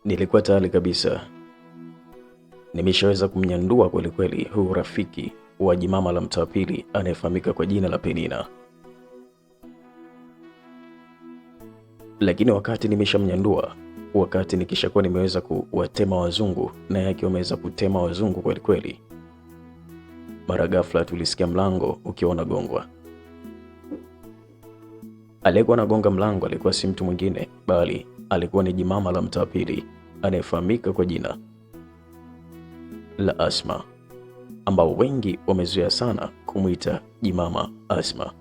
Nilikuwa tayari kabisa nimeshaweza kumnyandua kweli kweli huu rafiki wa jimama la mtaa pili anayefahamika kwa jina la Penina. Lakini wakati nimeshamnyandua, wakati nikishakuwa nimeweza kuwatema wazungu na yake wameweza kutema wazungu kweli kweli, mara ghafla tulisikia mlango ukiwa unagongwa. Aliyekuwa anagonga mlango alikuwa si mtu mwingine bali alikuwa ni jimama la mtaa pili anayefahamika kwa jina la Asma, ambao wengi wamezoea sana kumwita jimama Asma.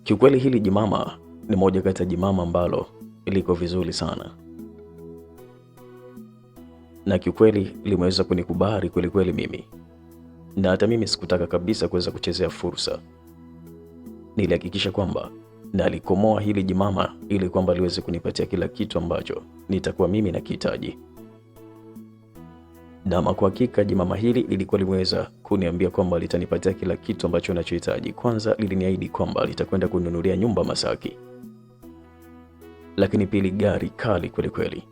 Kiukweli hili jimama ni moja kati ya jimama ambalo liko vizuri sana, na kiukweli limeweza kunikubali kweli kweli mimi, na hata mimi sikutaka kabisa kuweza kuchezea fursa. Nilihakikisha kwamba nalikomoa hili jimama ili kwamba liweze kunipatia kila kitu ambacho nitakuwa mimi nakihitaji. Na kwa hakika jimama hili lilikuwa limeweza kuniambia kwamba litanipatia kila kitu ambacho ninachohitaji. Kwanza liliniahidi kwamba litakwenda kununulia nyumba Masaki, lakini pili gari kali kweli kweli.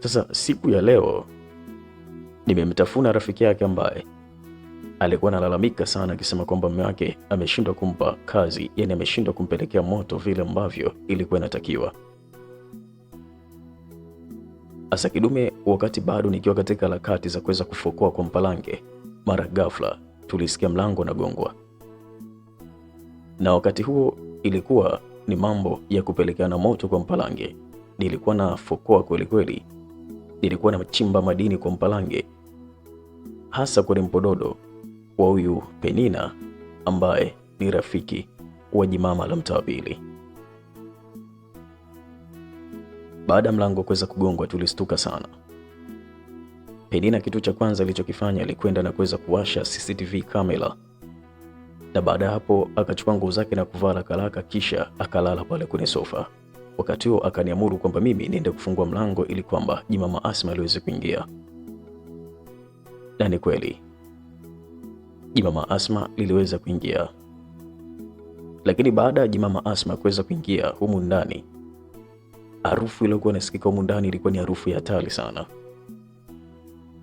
Sasa siku ya leo nimemtafuna rafiki yake ambaye alikuwa analalamika sana akisema kwamba mume wake ameshindwa kumpa kazi, yani ameshindwa kumpelekea moto vile ambavyo ilikuwa inatakiwa. Asa kidume, wakati bado nikiwa katika harakati za kuweza kufokoa kwa mpalange, mara ghafla tulisikia mlango unagongwa. Na wakati huo ilikuwa ni mambo ya kupelekeana moto kwa mpalange. Nilikuwa na fokoa kweli kweli, nilikuwa na chimba madini kwa mpalange, hasa kwenye mpododo wa huyu Penina ambaye ni rafiki wa jimama la mtaa pili. Baada ya mlango kuweza kugongwa tulistuka sana. Penina kitu cha kwanza alichokifanya alikwenda na kuweza kuwasha CCTV kamera, na baada hapo akachukua nguo zake na kuvaa haraka kisha akalala pale kwenye sofa. Wakati huo akaniamuru kwamba mimi niende kufungua mlango ili kwamba jimama Asma aliweze kuingia. Na ni kweli jimama Asma liliweza kuingia, lakini baada ya jimama Asma kuweza kuingia humu ndani, harufu iliyokuwa inasikika humu ndani ilikuwa ni harufu ya hatari sana,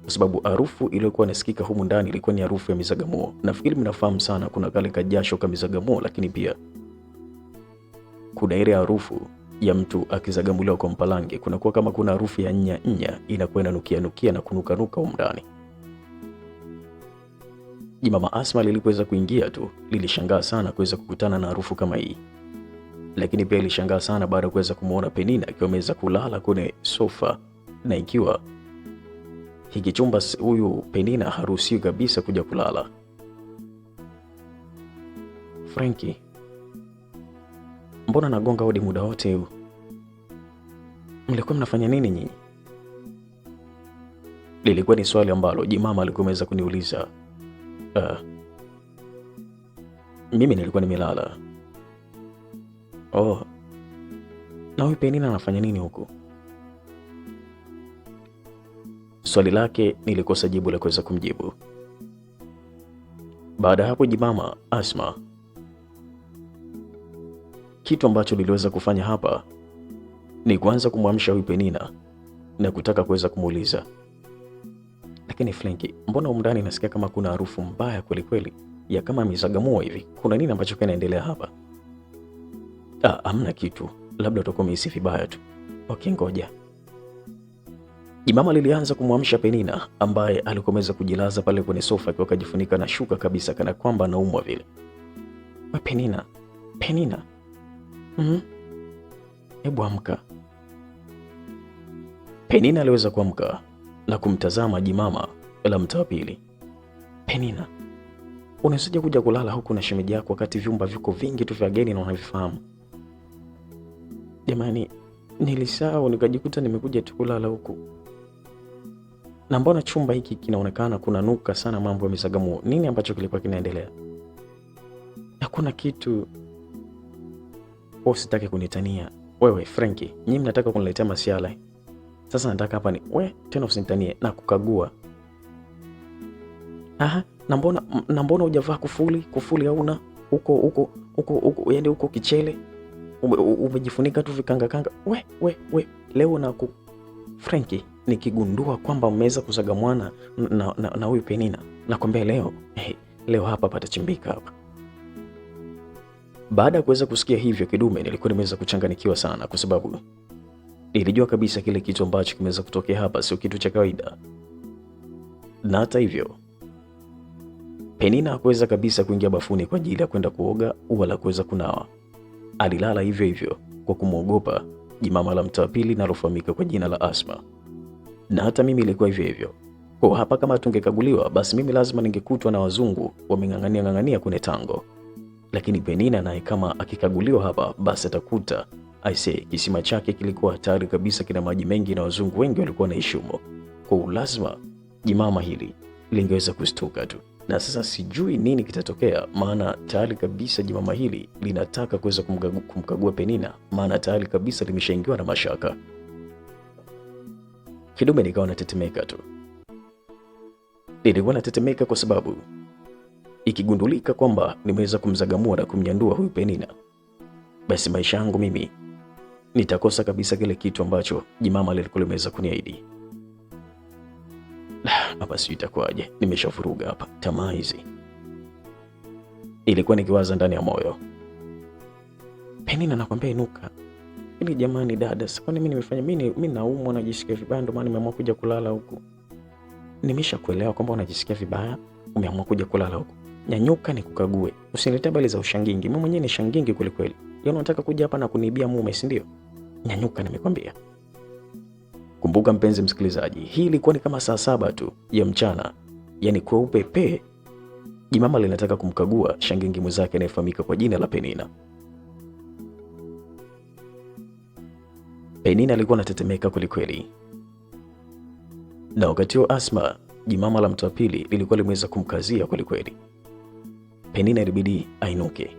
kwa sababu harufu iliyokuwa inasikika humu ndani ilikuwa ni harufu ya mizagamuo. Nafikiri mnafahamu sana kuna kale kajasho ka mizagamuo, lakini pia kuna ile harufu ya mtu akizagamuliwa kwa mpalange, kunakuwa kama kuna harufu ya nya inakuwa inanukia na kunuka humu ndani. Jimama Asma lilipoweza kuingia tu lilishangaa sana kuweza kukutana na harufu kama hii, lakini pia ilishangaa sana baada ya kuweza kumuona Penina akiwa ameweza kulala kwenye sofa, na ikiwa hiki chumba huyu Penina haruhusiwi kabisa kuja kulala. Frankie, mbona nagonga hodi muda wote huu? Mlikuwa mnafanya nini nyinyi? Lilikuwa ni swali ambalo jimama alikuwa ameweza kuniuliza. Mimi nilikuwa nimelala. Oh, na huyu Penina anafanya nini huku? Swali lake nilikosa jibu la kuweza kumjibu. Baada hapo jimama Asma, kitu ambacho niliweza kufanya hapa ni kuanza kumwamsha huyu Penina na kutaka kuweza kumuuliza, lakini Frankie, mbona humu ndani nasikia kama kuna harufu mbaya kweli kweli ya kama mizagamuo hivi? Kuna nini ambacho kinaendelea hapa? Hamna kitu, labda utakuwa umehisi vibaya tu. Okay, ngoja. Jimama lilianza kumwamsha Penina ambaye alikuwa ameweza kujilaza pale kwenye sofa akiwa kajifunika na shuka kabisa kana kwamba anaumwa vile. Penina. Hebu amka. Penina aliweza kuamka na kumtazama jimama la mtaa pili. Penina, unawezaje kuja kulala huku na shemeji yako wakati vyumba viko vingi tu vya geni na unavifahamu? Jamani, nilisahau nikajikuta nimekuja tu kulala huku. Na mbona chumba hiki kinaonekana kuna nuka sana mambo ya mizagamuo? Nini ambacho kilikuwa kinaendelea? Hakuna kitu. Usitake kunitania. Wewe Frankie, nyinyi mnataka kuniletea masiala. Sasa nataka hapa ni tena usinitanie na kukagua. Na mbona hujavaa kufuli hauna? Huko yani huko kichele. umejifunika tu vikanga kanga. We leo na Franki, nikigundua kwamba umeweza kuzaga mwana na huyu Penina, nakwambia leo hapa patachimbika hapa. Baada ya kuweza kusikia hivyo kidume, nilikuwa nimeweza kuchanganikiwa sana, kwa sababu nilijua kabisa kile kitu ambacho kimeweza kutokea hapa sio kitu cha kawaida. Na hata hivyo Penina hakuweza kabisa kuingia bafuni kwa ajili ya kwenda kuoga wala kuweza kunawa. Alilala hivyo hivyo kwa kumwogopa jimama la mtaa pili linalofahamika kwa jina la Asma. Na hata mimi ilikuwa hivyo hivyo. Kwa hapa kama tungekaguliwa, basi mimi lazima ningekutwa na wazungu wameng'ang'ania kwenye tango. Lakini Penina naye kama akikaguliwa hapa, basi atakuta kisima chake kilikuwa hatari kabisa, kina maji mengi na wazungu wengi walikuwa wanaishi humo. Kwa lazima jimama hili lingeweza kustuka tu. Na sasa sijui nini kitatokea, maana tayari kabisa jimama hili linataka kuweza kumkagua Penina, maana tayari kabisa limeshaingiwa na mashaka. Kidume nikawa natetemeka tu. Nilikuwa natetemeka kwa sababu ikigundulika kwamba nimeweza kumzagamua na kumnyandua huyu Penina, basi maisha yangu mimi nitakosa kabisa kile kitu ambacho jimama lilikuwa limeweza kuniahidi. Hapa sijui itakuwaje, nimeshafuruga hapa tamaa hizi. Ilikuwa nikiwaza ndani ya moyo, Penina nakwambia inuka. Ili jamani dada, kwani mimi nimefanya mimi naumwa, najisikia vibaya, ndio maana nimeamua kuja kulala huku. Nimeshakuelewa kwamba unajisikia vibaya, umeamua kuja kulala huku. Nyanyuka nikukague. Usiniletee habari za ushangingi. Mimi mwenyewe ni shangingi kweli kweli. Yeye unataka kuja hapa na kuniibia mume, si ndio? Nyanyuka nimekwambia. Kumbuka mpenzi msikilizaji, hii ilikuwa ni kama saa 7 tu ya mchana. Yaani kweupe pe. Jimama linataka kumkagua shangingi mwenzake anayefahamika kwa jina la Penina. Penina alikuwa anatetemeka kweli kweli. Na wakati huo Asma, jimama la mtu wa pili, lilikuwa limeweza kumkazia kweli kweli. Penina ilibidi ainuke.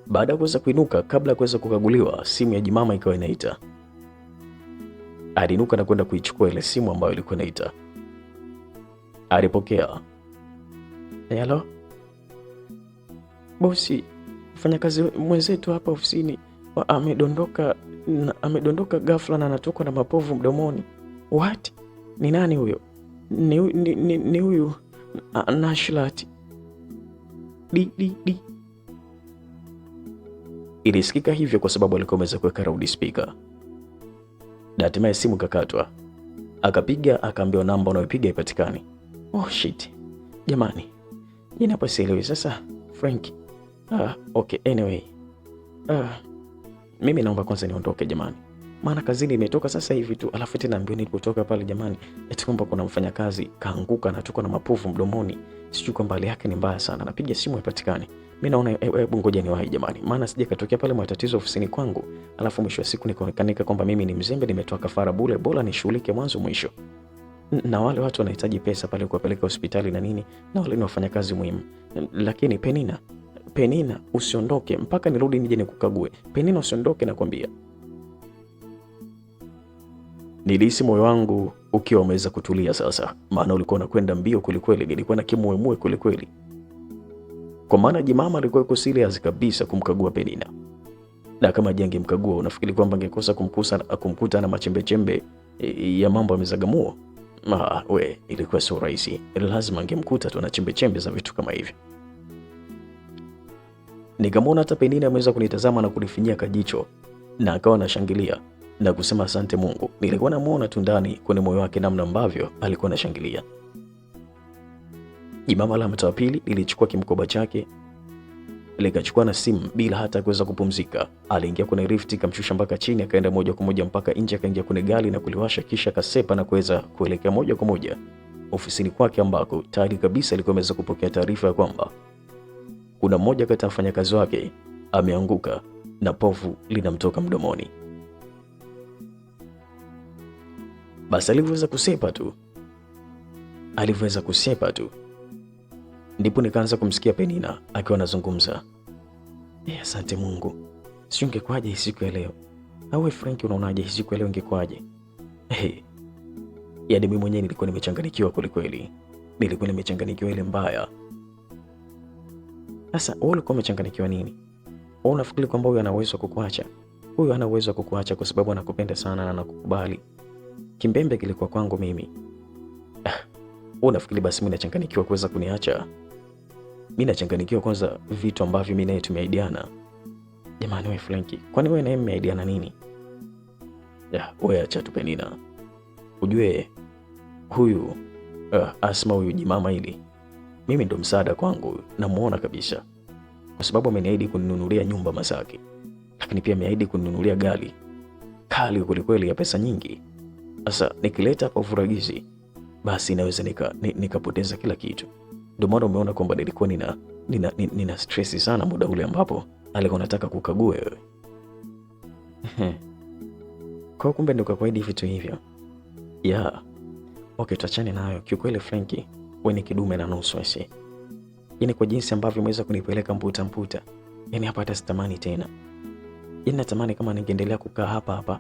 Baada ya kuweza kuinuka, kabla ya kuweza kukaguliwa, simu ya jimama ikawa inaita. Aliinuka na kwenda kuichukua ile simu ambayo ilikuwa inaita. Alipokea. Hello? Bosi, mfanyakazi mwenzetu hapa ofisini amedondoka ghafla na anatokwa na mapovu mdomoni. What? Ni nani huyo? Ni huyu Nashlat. Di. Ilisikika hivyo kwa sababu alikuwa ameweza kuweka loud speaker. Na hatimaye simu kakatwa. Akapiga, akaambiwa namba unayopiga ipatikani. Oh shit. Jamani. Jina hapa sielewi sasa. Frank. Okay, anyway. Mimi naomba kwanza niondoke jamani. Maana kazini imetoka sasa hivi tu, alafu tena naambiwa nilipotoka pale jamani, eti kwamba kuna mfanyakazi kaanguka na tuko na mapovu mdomoni. Sijui kwamba hali yake ni mbaya sana. Napiga simu ipatikani. Mimi naona hebu ngoja niwahi jamani. Maana sije katokea pale matatizo ofisini kwangu, alafu mwisho wa siku nikaonekanika kwamba mimi ni mzembe, nimetoa kafara bure, bora nishughulike mwanzo mwisho. Na wale watu wanahitaji pesa pale kuwapeleka hospitali na nini, na wale ni wafanyakazi muhimu. Lakini Penina usiondoke mpaka nirudi nije nikukague. Penina usiondoke nakwambia. Nilihisi moyo wangu ukiwa umeweza kutulia sasa, maana ulikuwa unakwenda mbio kweli. Nilikuwa na kimuemue kweli. Kwa maana jimama alikuwa yuko serious kabisa kumkagua Penina. Na kama angemkagua, unafikiri kwamba angekosa kumkuta na machembe ya mambo ya mezagamuo? Ilikuwa sio rahisi. Lazima angemkuta tu na chembe za vitu kama hivi. Nikamwona hata Penina ameweza kunitazama na kunifinyia kajicho, na akawa anashangilia na kusema asante Mungu. Nilikuwa namuona tu ndani kwenye moyo wake namna ambavyo alikuwa anashangilia. Jimama la mtaa pili lilichukua kimkoba chake, likachukua na simu bila hata kuweza kupumzika. Aliingia kwenye lift, kamshusha mpaka chini, akaenda moja kwa moja mpaka nje, akaingia kwenye gari na kuliwasha, kisha kasepa na kuweza kuelekea moja kwa moja ofisini kwake, ambako tayari kabisa alikuwa ameweza kupokea taarifa ya kwamba kuna mmoja kati ya wafanyakazi wake ameanguka na povu linamtoka mdomoni. Basi alivyoweza kusepa tu ndipo nikaanza kumsikia Penina akiwa anazungumza. Asante Mungu. Sio ingekwaje hii siku ya leo? Au Frank, unaonaje hii siku ya leo ingekwaje? Yaani mimi mwenyewe nilikuwa nimechanganyikiwa kweli. Nilikuwa nimechanganyikiwa ile mbaya. Sasa wewe ulikuwa umechanganyikiwa nini? Wewe unafikiri kwamba huyu ana uwezo kukuacha? Huyu hana uwezo kukuacha kwa sababu anakupenda sana na anakukubali. Kimbembe kilikuwa kwangu mimi. Wewe unafikiri basi mimi nachanganyikiwa kuweza kuniacha? Mimi nachanganyikiwa kwanza vitu ambavyo mimi naye tumeahidiana. Jamani wewe Frankie, kwani wewe naye mmeahidiana nini? Wewe acha tu Penina. Ujue huyu Asma, huyu jimama hili mimi ndo msaada kwangu, namuona kabisa, kwa sababu ameniahidi kuninunulia nyumba Masaki, lakini pia ameahidi kuninunulia gari kali kwelikweli ya pesa nyingi. Sasa nikileta hapa ufuragizi, basi naweza nikapoteza kila kitu. Ndio maana umeona kwamba nilikuwa nina stress sana muda ule ambapo alikuwa anataka kukagua wewe. Kwa kumbe ndio kwaidi vitu hivyo. Okay, tuachane nayo. Kiukweli Frankie, wewe ni kidume na nusu ese. Yaani kwa jinsi ambavyo umeweza kunipeleka mputa. Yaani hapa hata sitamani tena. Yaani natamani kama ningeendelea kukaa hapa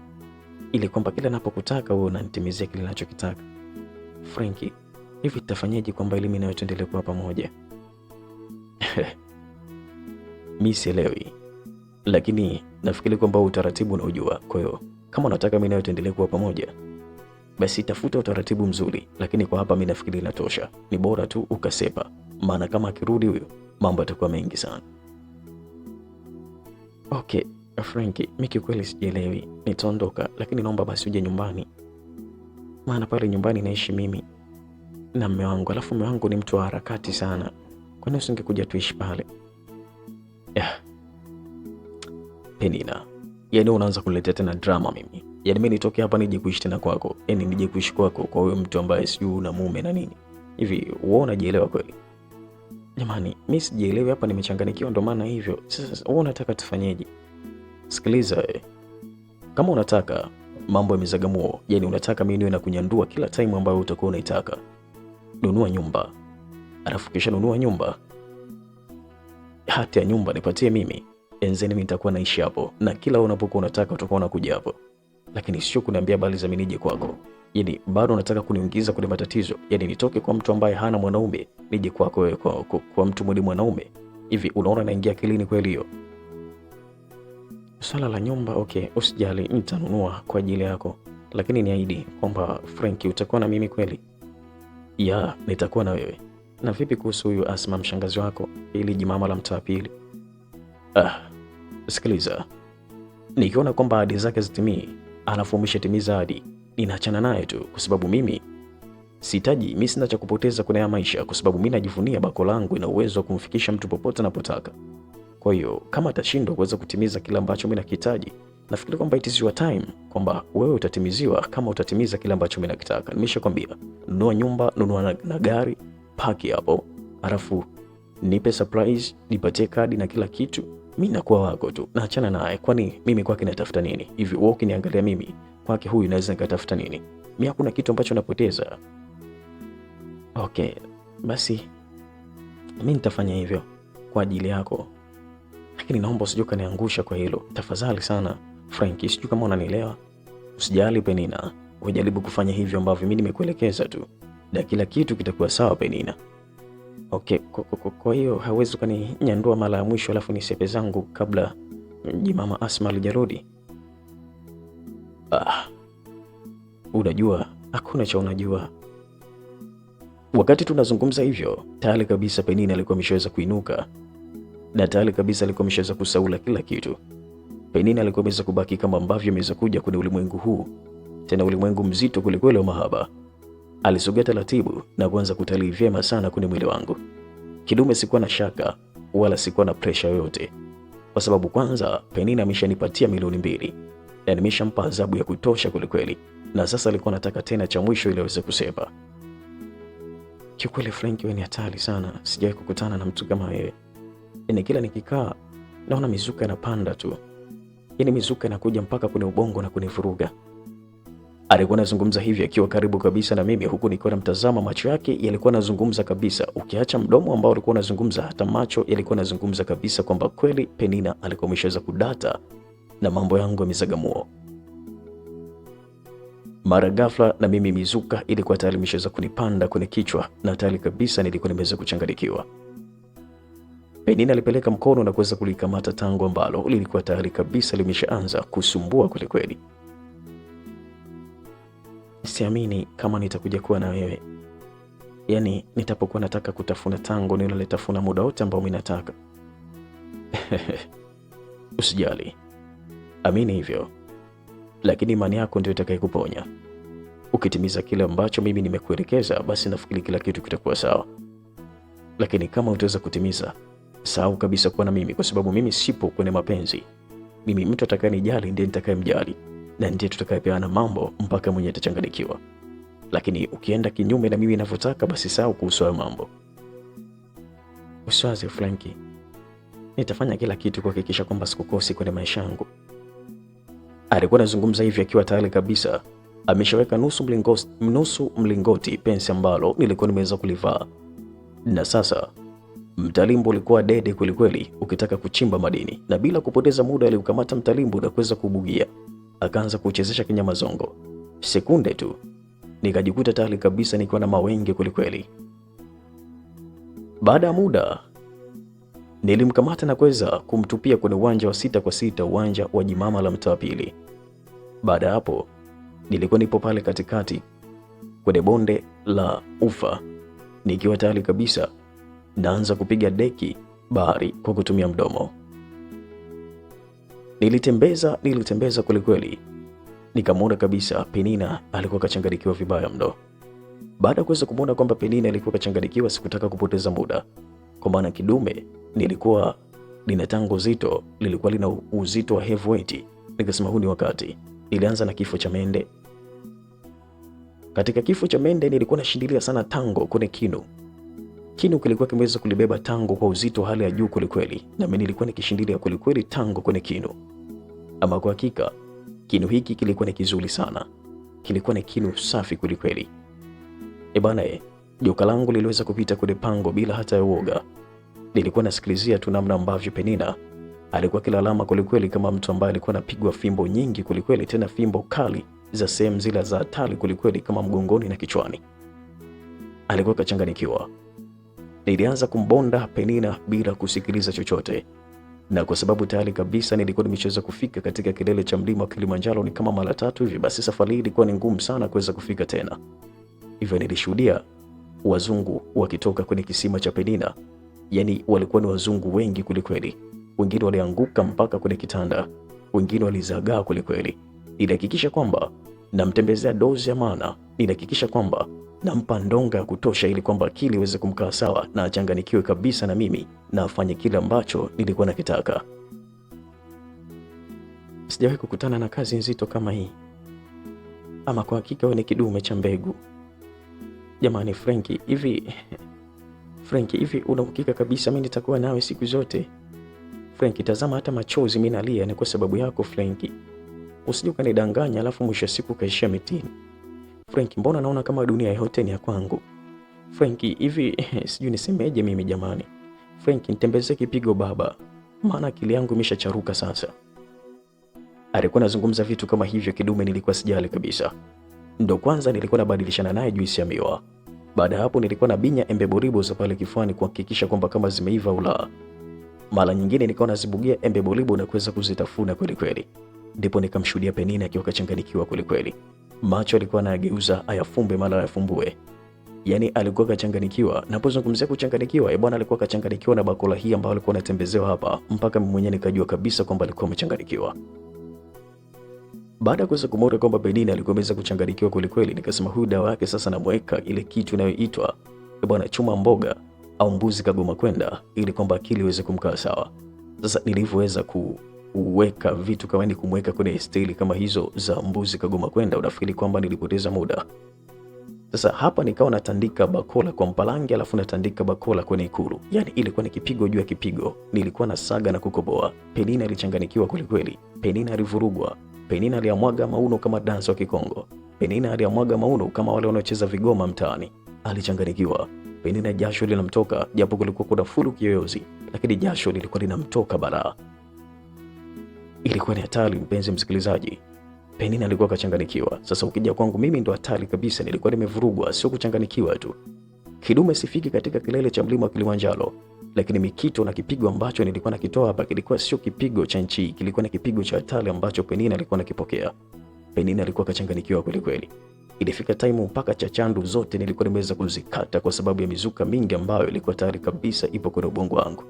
ili kwamba kila ninapokutaka wewe unanitimizia kile ninachokitaka. Frankie, hivi tutafanyaje kwamba ili mimi na wewe tuendelee kuwa pamoja? Mimi sielewi. Lakini nafikiri kwamba utaratibu unaujua. Kwa hiyo kama unataka mimi na wewe tuendelee kuwa pamoja, basi tafuta utaratibu mzuri, lakini kwa hapa mimi nafikiri inatosha. Ni bora tu ukasepa, maana kama akirudi huyo mambo yatakuwa mengi sana. Okay, Frankie, mimi kiukweli sijielewi. Nitaondoka, lakini naomba basi uje nyumbani. Maana pale nyumbani naishi mimi na mume wangu, alafu mume wangu ni mtu wa harakati sana. Kwa nini usingekuja tuishi pale? Penina, yaani unaanza kuletea tena drama mimi. Yaani mimi nitoke hapa nije kuishi tena kwako. Yaani nije kuishi kwako kwa wewe mtu ambaye sijui una mume na nini. Hivi wewe unajielewa kweli? Jamani, mimi sijielewi hapa, nimechanganyikiwa ndo maana hivyo. Sasa wewe unataka tufanyeje? Sikiliza kama unataka mambo ya mizagamuo, yaani unataka mimi niwe na kunyandua kila time ambayo utakuwa unaitaka, nunua nyumba. Alafu kisha nunua nyumba, hati ya nyumba nipatie mimi. Enzeni mimi nitakuwa naishi hapo, na kila unapokuwa unataka utakuwa unakuja hapo. Lakini sio kuniambia bali za mimi nije kwako. Yaani bado unataka kuniingiza kwenye matatizo. Yaani nitoke kwa mtu ambaye hana mwanaume nije kwako wewe kwa mtu mwenye mwanaume. Hivi unaona naingia akilini kweli hiyo? Swala la nyumba, okay, usijali, nitanunua kwa ajili yako. Lakini niahidi kwamba Frankie utakuwa na mimi kweli? Nitakuwa na wewe. Na vipi kuhusu huyu Asma mshangazi wako, ili jimama la mtaa pili? Sikiliza. Nikiona kwamba ahadi zake zitimii, alafu umeshatimiza ahadi, ninaachana naye tu, kwa sababu mimi sina cha kupoteza kwenye haya maisha, kwa sababu mimi najivunia bako langu ina uwezo wa kumfikisha mtu popote anapotaka. Kwa hiyo kama atashindwa kuweza kutimiza kile ambacho mimi nakihitaji, nafikiri kwamba it is your time, kwamba wewe utatimiziwa kama utatimiza kile ambacho mimi nakitaka. Nimeshakwambia, nunua nyumba, nunua na gari, paki hapo, alafu nipe surprise, nipatie kadi na kila kitu. Mimi nakuwa wako tu, naachana naye. Kwani mimi kwake natafuta nini? Hivi wewe ukiniangalia mimi, kwake huyu naweza nikatafuta nini? Mimi hakuna kitu ambacho napoteza. Okay, basi mimi nitafanya hivyo kwa ajili yako. Lakini naomba usije kaniangusha kwa hilo. Tafadhali sana, Frankie, sijui kama unanielewa. Usijali Penina, ujaribu kufanya hivyo ambavyo mimi nimekuelekeza tu. Na kila kitu kitakuwa sawa Penina. Okay, kwa hiyo hawezi kuninyandua mara ya mwisho alafu nisepe zangu kabla jimama Asma alijarudi? Unajua, hakuna cha unajua. Wakati tunazungumza hivyo, tayari kabisa Penina alikuwa ameshaweza kuinuka. Na tayari kabisa alikuwa ameshaweza kusaula kila kitu. Penina alikuwa ameweza kubaki kama ambavyo ameweza kuja kwenye ulimwengu huu. Tena ulimwengu mzito kulikweli wa mahaba. Alisogea taratibu na kuanza kutalii vyema sana kwenye mwili wangu. Kidume sikuwa na shaka wala sikuwa na pressure yoyote. Kwa sababu kwanza Penina ameshanipatia milioni 2. Na nimeshampa adhabu ya kutosha kulikweli. Na sasa alikuwa anataka tena cha mwisho ili aweze kusepa. Kiukweli Frankie, wewe ni hatari sana. Sijawahi kukutana na mtu kama wewe. Yaani kila nikikaa naona mizuka inapanda tu. Yaani mizuka inakuja mpaka kwenye ubongo na kunivuruga. Alikuwa anazungumza hivi akiwa karibu kabisa na mimi, huku nikiwa namtazama. Macho yake yalikuwa yanazungumza kabisa. Ukiacha mdomo ambao ulikuwa unazungumza, hata macho yalikuwa yanazungumza kabisa kwamba kweli Penina alikuwa ameshaweza kudata na mambo yangu ya mizagamuo. Mara ghafla na mimi mizuka ilikuwa tayari imeshaweza kunipanda kwenye kichwa na tayari kabisa nilikuwa nimeweza kuchanganyikiwa. Penina alipeleka mkono na kuweza kulikamata tango ambalo lilikuwa tayari kabisa limeshaanza kusumbua kwelikweli. Siamini kama nitakuja kuwa na wewe, yaani nitapokuwa nataka kutafuna tango niloletafuna muda wote ambao mimi nataka. Usijali, amini hivyo, lakini imani yako ndio itakayokuponya. Ukitimiza kile ambacho mimi nimekuelekeza, basi nafikiri kila kitu kitakuwa sawa. Lakini kama utaweza kutimiza, sahau kabisa kuwa na mimi, kwa sababu mimi sipo kwenye mapenzi. Mimi mtu atakayenijali ndiye nitakayemjali, na ndiye tutakayepeana mambo mpaka mwenye atachanganyikiwa. Lakini ukienda kinyume na mimi ninavyotaka, basi sahau kuhusu hayo mambo. Usiwaze Frankie, nitafanya kila kitu kuhakikisha kwamba sikukosi kwenye maisha yangu. Alikuwa anazungumza hivi akiwa tayari kabisa ameshaweka nusu mlingoti pensi ambalo nilikuwa nimeweza kulivaa. Na sasa mtalimbo ulikuwa dede kwelikweli ukitaka kuchimba madini, na bila kupoteza muda aliukamata mtalimbo na kuweza kubugia. Akaanza kuchezesha kinyamazongo. Sekunde tu nikajikuta tayari kabisa nikiwa na mawenge kwelikweli. Baada ya muda nilimkamata na kuweza kumtupia kwenye uwanja wa 6x6, uwanja wa Jimama la mtaa pili. Baada ya hapo nilikuwa nipo pale katikati kwenye bonde la ufa nikiwa tayari kabisa naanza kupiga deki bahari kwa kutumia mdomo. Nilitembeza kwelikweli. Nikamwona kabisa Penina alikuwa kachanganyikiwa vibaya mno. Baada ya kuweza kumwona kwamba Penina alikuwa kachanganyikiwa, sikutaka kupoteza muda, kwa maana kidume nilikuwa lina tango zito, lilikuwa lina uzito wa heavyweight. Nikasema huu ni wakati. Nilianza na kifo cha mende. Katika kifo cha mende nilikuwa nashindilia sana tango kwenye kinu. Kinu kilikuwa kimeweza kulibeba tango kwa uzito hali ya juu kwelikweli, na mimi nilikuwa nikishindilia kwelikweli tango kwenye kinu. Ama kwa hakika kinu hiki kilikuwa ni kizuri sana, kilikuwa ni kinu safi kwelikweli. Bana, joka langu liliweza kupita kwenye pango bila hata ya uoga. Nilikuwa nasikilizia tu namna ambavyo Penina alikuwa kilalama kwelikweli, kama mtu ambaye alikuwa anapigwa fimbo nyingi kwelikweli, tena fimbo kali za sehemu zile za hatari kwelikweli, kama mgongoni na kichwani. Alikuwa kachanganyikiwa. Nilianza kumbonda Penina bila kusikiliza chochote, na kwa sababu tayari kabisa nilikuwa nimecheza kufika katika kilele cha mlima wa Kilimanjaro ni kama mara 3 hivi, basi safari hii ilikuwa ni ngumu sana kuweza kufika tena. Hivyo nilishuhudia wazungu wakitoka kwenye kisima cha Penina. Yani walikuwa ni wazungu wengi kwelikweli. Wengine walianguka mpaka kwenye kitanda, wengine walizagaa kwelikweli. Nilihakikisha kwamba namtembezea dozi ya maana, nilihakikisha kwamba nampa ndonga ya kutosha, ili kwamba akili iweze kumkaa sawa na achanganikiwe kabisa na mimi na afanye kile ambacho nilikuwa nakitaka. Sijawahi kukutana na kazi nzito kama hii. Ama kwa hakika wewe ni kidume cha mbegu. Jamani Frankie, hivi una uhakika kabisa mimi nitakuwa nawe siku zote? Frankie, tazama hata machozi mimi nalia ni kwa sababu yako Frankie. Usije ukanidanganya alafu mwisho siku kaishia mitini. Frankie, mbona naona kama dunia yote ni ya kwangu? Frankie, hivi sijui nisemeje mimi jamani. Frankie, nitembezee kipigo baba, maana akili yangu imeshacharuka sasa. Alikuwa anazungumza vitu kama hivyo kidume, nilikuwa sijali kabisa. Ndo kwanza nilikuwa nabadilishana naye juisi ya miwa. Baada ya hapo nilikuwa nabinya embe boribo za pale kifuani kuhakikisha kwamba kama zimeiva au la. Mara nyingine nilikuwa nazibugia embe boribo na kuweza kuzitafuna kweli kweli. Ndipo nikamshuhudia Penina akiwa kachanganyikiwa kweli kweli. Macho alikuwa anageuza ayafumbe mara ayafumbue. Yaani alikuwa kachanganyikiwa. Napozungumzia kuchanganyikiwa, bwana alikuwa kachanganyikiwa na bakola hii ambayo alikuwa anatembezewa hapa, mpaka mimi mwenyewe nikajua kabisa kwamba alikuwa amechanganyikiwa. Baada ya kuweza kumwona kwamba Penina alikuwa ameweza kuchanganyikiwa kweli kweli, nikasema huyu dawa yake sasa namweka ile kitu inayoitwa bwana chuma mboga au mbuzi kagoma kwenda, ili kwamba akili iweze kumkaa sawa. Sasa nilivyoweza kuweka vitu kama ni kumweka kwenye stili kama hizo za mbuzi kagoma kwenda, unafikiri kwamba nilipoteza muda? Sasa hapa nikawa natandika bakola kwa mpalange, alafu natandika bakola kwenye ikulu. Yani ilikuwa ni kipigo juu ya kipigo. Nilikuwa na saga na kukoboa. Penina alichanganyikiwa kweli kweli. Penina alivurugwa. Penina aliamwaga mauno kama dansi wa Kikongo. Penina aliamwaga mauno kama wale wanaocheza vigoma mtaani. Alichanganyikiwa. Penina jasho linamtoka, japo kulikuwa kuna fulu kiyoyozi, lakini jasho lilikuwa linamtoka balaa. Ilikuwa ni hatari mpenzi msikilizaji. Penina alikuwa kachanganyikiwa. Sasa ukija kwangu mimi ndo hatari kabisa, nilikuwa nimevurugwa, sio kuchanganyikiwa tu. Kidume sifiki katika kilele cha mlima wa Kilimanjaro, lakini Mikito na kipigo ambacho nilikuwa nakitoa hapa kilikuwa sio kipigo cha nchi, kilikuwa ni kipigo cha hatari ambacho Penina alikuwa nakipokea. Penina alikuwa kachanganikiwa kweli kweli. Ilifika time mpaka chachandu zote nilikuwa nimeweza kuzikata kwa sababu ya mizuka mingi ambayo ilikuwa tayari kabisa ipo kwenye ubongo wangu.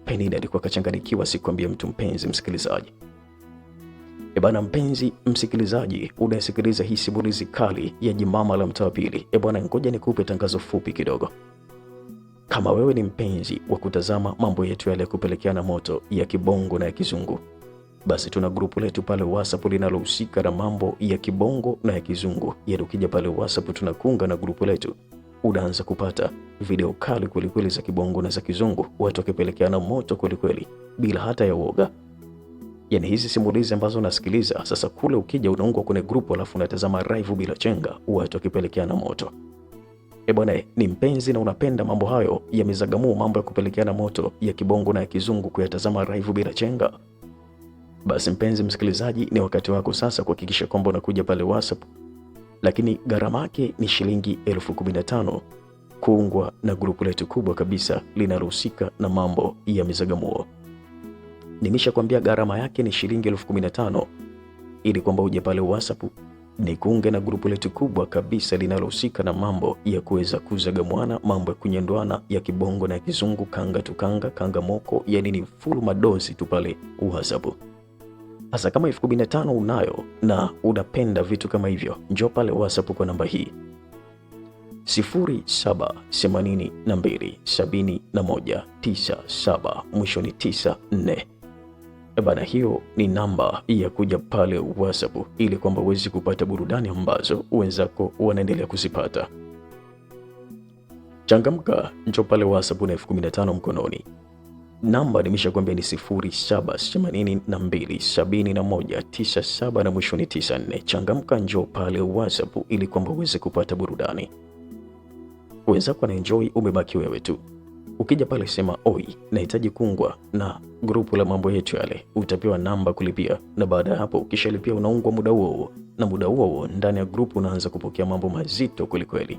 Penina alikuwa kachanganikiwa, sikwambia mtu mpenzi msikilizaji. Bwana mpenzi msikilizaji, unasikiliza hii simulizi kali ya Jimama la Mtaa wa Pili. Bwana, ngoja nikupe tangazo fupi kidogo. Kama wewe ni mpenzi wa kutazama mambo yetu yale ya kupelekeana moto ya kibongo na ya kizungu, basi tuna grupu letu pale WhatsApp linalohusika na mambo ya kibongo na ya kizungu. Yaani ukija pale WhatsApp tunakuunga na grupu letu, unaanza kupata video kali kweli kweli za kibongo na za kizungu, watu wakipelekeana moto kweli kweli bila hata ya uoga. Yaani hizi simulizi ambazo unasikiliza sasa, kule ukija unaungwa kwenye grupu alafu unatazama live bila chenga, watu wakipelekeana moto. Bwana, ni mpenzi na unapenda mambo hayo ya mizagamu, mambo ya kupelekeana moto ya kibongo na ya kizungu, kuyatazama live bila chenga, basi mpenzi msikilizaji, ni wakati wako sasa kuhakikisha kwamba unakuja pale WhatsApp, lakini gharama yake ni shilingi 15,000 kuungwa na grupu letu kubwa kabisa linalohusika na mambo ya mizagamuo. Nimeshakwambia gharama yake ni shilingi 15,000 ili kwamba uje pale WhatsApp ni kuunge na grupu letu kubwa kabisa linalohusika na mambo ya kuweza kuzagamuana, mambo ya kunyendoana ya kibongo na ya kizungu, kanga tukanga, kanga moko, yani ni full madozi tu pale WhatsApp. Sasa kama 15,000 unayo na unapenda vitu kama hivyo, njoo pale WhatsApp kwa namba hii 07827197 mwisho ni 94. Bana, hiyo ni namba ya kuja pale WhatsApp ili kwamba uweze kupata burudani ambazo wenzako wanaendelea kuzipata. Changamka, njoo pale WhatsApp na 15,000 mkononi. Namba nimeshakwambia ni 07827197 na mwisho ni 94. Changamka, njoo pale WhatsApp ili kwamba uweze kupata burudani. Wenzako na enjoy, umebaki wewe tu. Ukija pale sema oi, nahitaji kuungwa na grupu la mambo yetu yale, utapewa namba kulipia, na baada ya hapo ukishalipia unaungwa muda huo, na muda huo ndani ya grupu unaanza kupokea mambo mazito kweli kweli.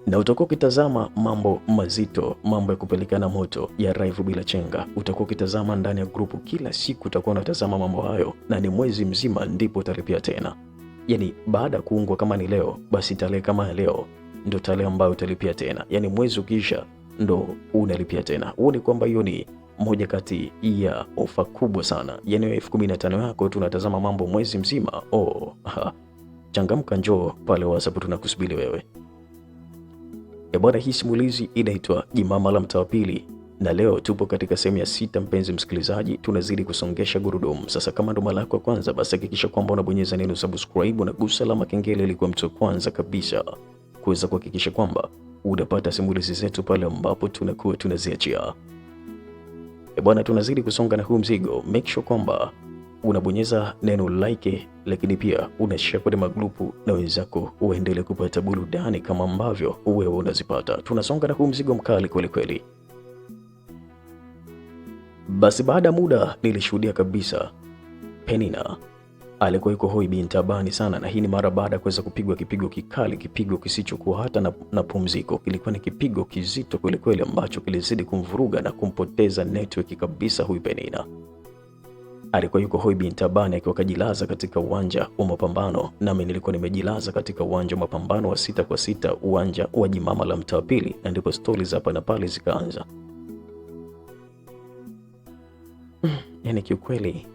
Na utakuwa ukitazama mambo mazito, mambo ya kupelekana moto ya live bila chenga, utakuwa ukitazama ndani ya grupu kila siku, utakuwa unatazama mambo hayo, na ni mwezi mzima ndipo utalipia tena. Yani baada ya kuungwa kama ni leo, basi tarehe kama leo ndo tarehe ambayo utalipia tena. Yani mwezi ukiisha ndo unalipia tena. Uone kwamba hiyo ni moja kati ya ofa kubwa sana. Yani 15,000 yako tunatazama mambo mwezi mzima. Changamka, njoo pale WhatsApp tunakusubiri wewe. Bwana, hii simulizi inaitwa Jimama la Mtaa wa Pili, na leo tupo katika sehemu ya 6. Mpenzi msikilizaji, tunazidi kusongesha gurudumu. Sasa kama ndo mara yako ya kwanza, basi hakikisha kwamba unabonyeza neno subscribe na gusa alama kengele ili kuwa mtu wa kwanza kabisa kuweza kuhakikisha kwamba unapata simulizi zetu pale ambapo tunakuwa tunaziachia. Bwana, tunazidi kusonga na huu mzigo. Make sure kwamba unabonyeza neno like, lakini pia unashare kwenye magrupu na wenzako uendelee kupata burudani kama ambavyo wewe unazipata. Tunasonga na huu mzigo mkali kweli kweli. Basi baada muda nilishuhudia kabisa Penina alikuwa yuko hoi bin tabani sana, na hii ni mara baada ya kuweza kupigwa kipigo kikali, kipigo kisichokuwa hata na pumziko. Kilikuwa ni kipigo kizito kweli kweli ambacho kilizidi kumvuruga na kumpoteza network kabisa huyu Penina. Alikuwa yuko hoi bin tabani akiwa kajilaza katika uwanja wa mapambano, nami nilikuwa nimejilaza katika uwanja wa mapambano wa 6x6, uwanja wa Jimama la Mtaa wa Pili, na ndipo stories hapa na pale zikaanza. Yani kiukweli